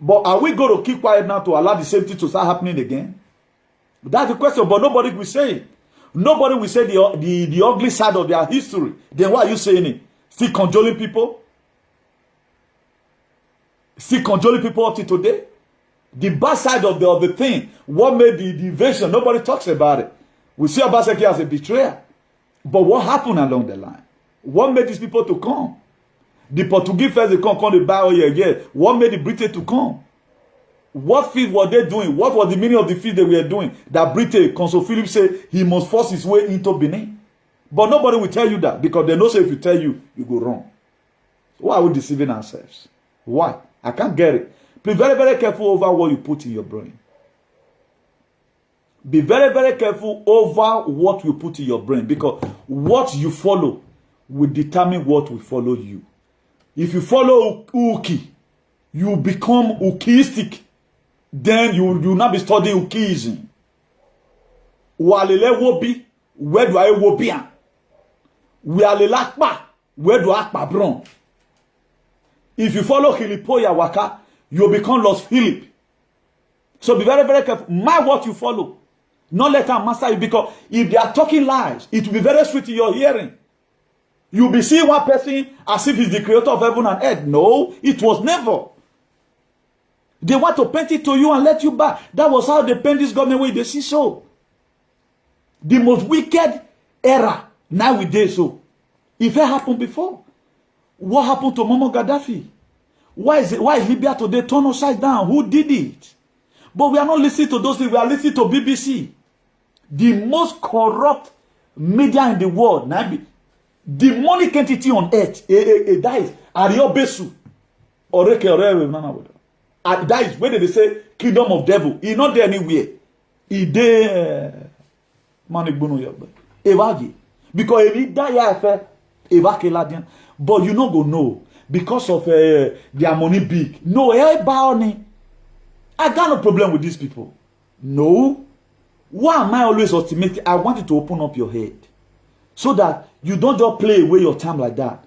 [SPEAKER 2] But are we going to keep quiet now to allow the same thing to start happening again? That's the question, but nobody will say it. Nobody will say the ugly side of their history. Then why are you saying it? Still cajoling people? Still cajoling people up to today? The bad side of the thing, what made the invasion, nobody talks about it. We see Obaseki as a betrayer. But what happened along the line? What made these people to come? The Portuguese first, they come to buy oil again. What made the British to come? What feast were they doing? What was the meaning of the feast they were doing? That Britain, Consul Philip said he must force his way into Benin. But nobody will tell you that because they know say if you tell you, you go wrong. Why are we deceiving ourselves? Why? I can't get it. Be very, very careful over what you put in your brain. Be very, very careful over what you put in your brain because what you follow will determine what will follow you. If you follow Uki, you become Ukiistic. Then you will not be studying Ukiism. Walele wobi, where do I wobia? We are lakpa, where do I bron? If you follow Hilipoya Waka, you will become Lost Philip. So be very, very careful. Mind what you follow. Not let them master you because if they are talking lies, it will be very sweet in your hearing. You'll be seeing one person as if he's the creator of heaven and earth. No, it was never. They want to paint it to you and let you back. That was how they paint this government way they see so. The most wicked era nowadays so. If it happened before, what happened to Muammar Gaddafi? Why is Libya today turned upside down? Who did it? But we are not listening to those things. We are listening to BBC. The most corrupt media in the world. Demonic entity on earth. That is Ariobesu. That is where they say kingdom of devil. He's not there anywhere. He there. Because if he die, but you not go know because of their money big. No, I got no problem with these people. No. Why am I always ultimating? I want you to open up your head so that you don't just play away your time like that.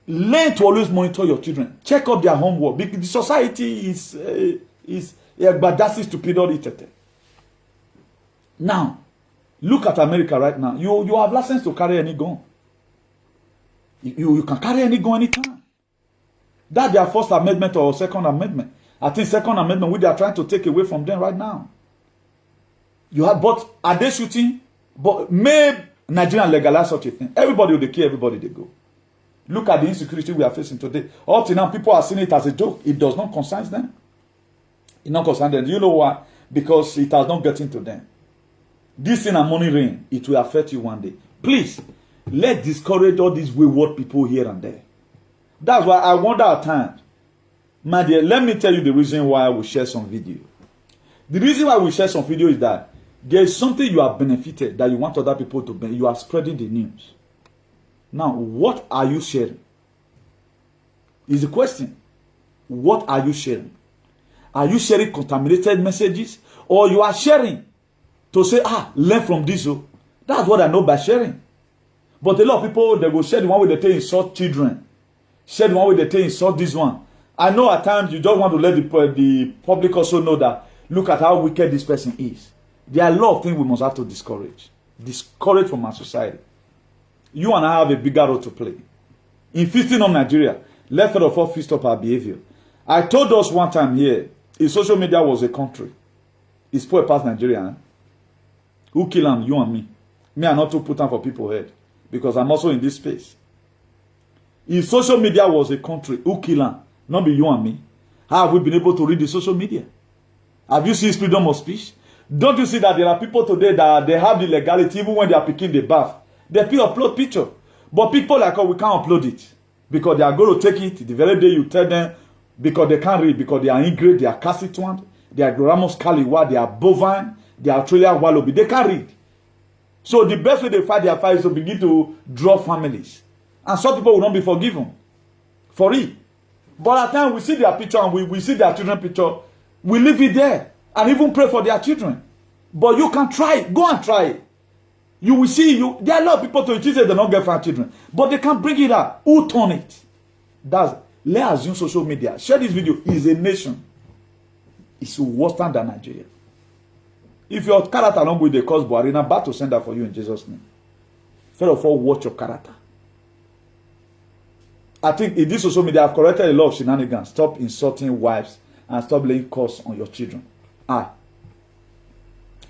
[SPEAKER 2] Learn to always monitor your children. Check up their homework because the society is but that's stupid. Now, look at America right now. You have license to carry any gun. You can carry any gun anytime. That's their first amendment or second amendment. I think second amendment which they are trying to take away from them right now. But are they shooting? But may Nigeria legalize such a thing? Everybody will kill everybody they go. Look at the insecurity we are facing today. Up to now, people are seeing it as a joke. It does not concern them. It not concern them. Do you know why? Because it has not gotten to them. This thing and money rain, it will affect you one day. Please, let's discourage all these wayward people here and there. That's why I wonder at times. My dear, let me tell you the reason why we share some video. The reason why we share some video is that there is something you have benefited that you want other people to benefit. You are spreading the news. Now, what are you sharing? Is the question. What are you sharing? Are you sharing contaminated messages? Or you are sharing to say, learn from this. Oh. That's what I know by sharing. But a lot of people, they will share the one with the thing insult children. Share the one with the thing insult this one. I know at times you don't want to let the public also know that, look at how wicked this person is. There are a lot of things we must have to discourage. Discourage from our society. You and I have a bigger role to play. In feasting on Nigeria, let's first of all feast up our behavior. I told us one time here, if social media was a country, it's poor past Nigeria. Eh? Who kill them? You and me. Me, I not to put them for people's head. Because I'm also in this space. If social media was a country, who kill them? Not be you and me. How have we been able to read the social media? Have you seen freedom of speech? Don't you see that there are people today that they have the legality even when they are picking the bath? They upload picture. But people like us, we can't upload it. Because they are going to take it the very day you tell them, because they can't read, because they are ingrate, they are Cassituan, they are Ramos Kaliwa, they are bovine, they are Australian Wallaby. They can't read. So the best way they fight their fight is to begin to draw families. And some people will not be forgiven. For it. But at times we see their picture and we see their children's picture. We leave it there. And even pray for their children. But you can try it. Go and try it. You will see, there are a lot of people to it, they don't get fat children. But they can bring it up. Who turn it? Let's assume social media. Share this video. Is a nation. It's worse than Nigeria. If your character don't go with the cause Buhari, I'm about to send that for you in Jesus' name. First of all, watch your character. I think in this social media, I've corrected a lot of shenanigans. Stop insulting wives and stop laying curse on your children. I'm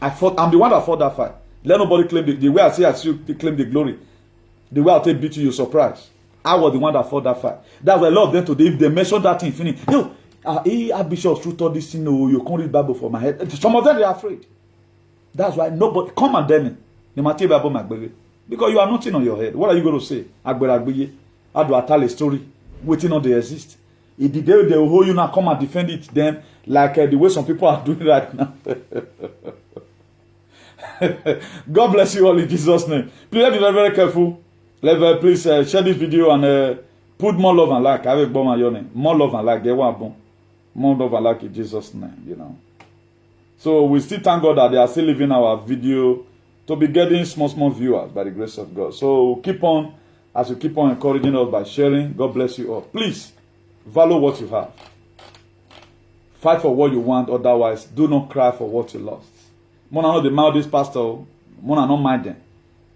[SPEAKER 2] the one that fought that fight. Let nobody claim the way I say I still claim the glory. The way I take beat you surprise. I was the one that fought that fight. That's why a lot of them today, if they mention that thing, finish. Bishop through all this thing, no, you can't read Bible for my head. Some of them, they are afraid. That's why nobody, come and tell me. Because you are nothing on your head. What are you going to say? How do I tell a story? Waiting on they exist. If the day they will hold you now, come and defend it them like the way some people are doing right now. God bless you all in Jesus' name. Please let me be very, very careful. Please share this video and put more love and like. I will bomb your name. More love and like. More love and like in Jesus' name, you know. So we still thank God that they are still leaving our video to be getting small viewers by the grace of God. So keep on, as you keep on encouraging us by sharing. God bless you all. Please, value what you have. Fight for what you want, otherwise, do not cry for what you lost. Mona know the mouth this pastor, Mona not mind them.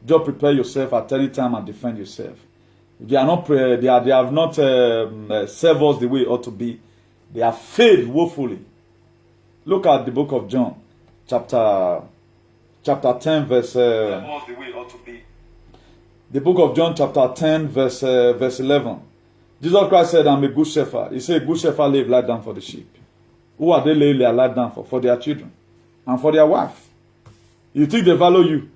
[SPEAKER 2] Just prepare yourself at any time and defend yourself. They are not they have not served us the way it ought to be. They have failed woefully. Look at the book of John, chapter 10, verse. The book of John, chapter 10, verse 11. Jesus Christ said, "I'm a good shepherd." He said, "Good shepherd lay life down for the sheep." Who are they laying their life down for? For their children and for their wife. You think they value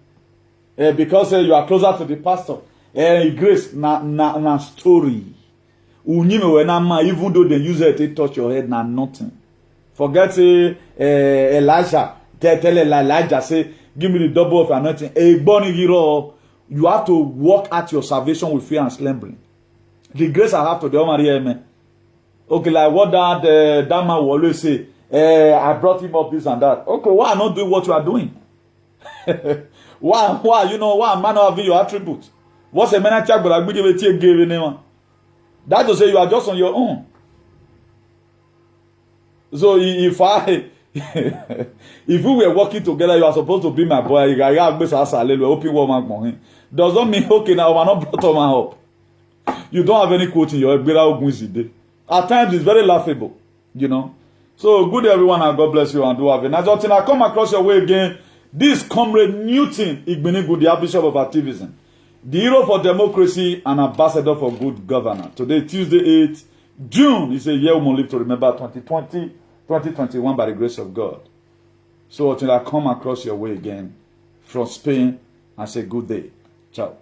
[SPEAKER 2] you because you are closer to the pastor? Grace na story. Even though they use it to touch your head, na nothing. Forget Elijah. Tell Elijah, say, "Give me the double of anointing." You have to walk at your salvation with fear and slumbering. The grace I have to the Almighty, amen. Okay, like what that man will always say, I brought him up this and that. Okay, why not doing what you are doing? Why am I not having your attributes? What's a man check, but I give it to you. That to say you are just on your own. So if we were working together, you are supposed to be my boy. Does not mean okay now we're not brought man up. You don't have any quote in your head. At times it's very laughable, you know. So good day everyone, and God bless you and do have a nice day. I come across your way again. This comrade Newton Igbenigu, the Bishop of Activism, the hero for democracy and ambassador for good governance. Today, Tuesday, 8th June, is a year we will live to remember 2020, 2021 by the grace of God. So until I come across your way again from Spain, I say good day. Ciao.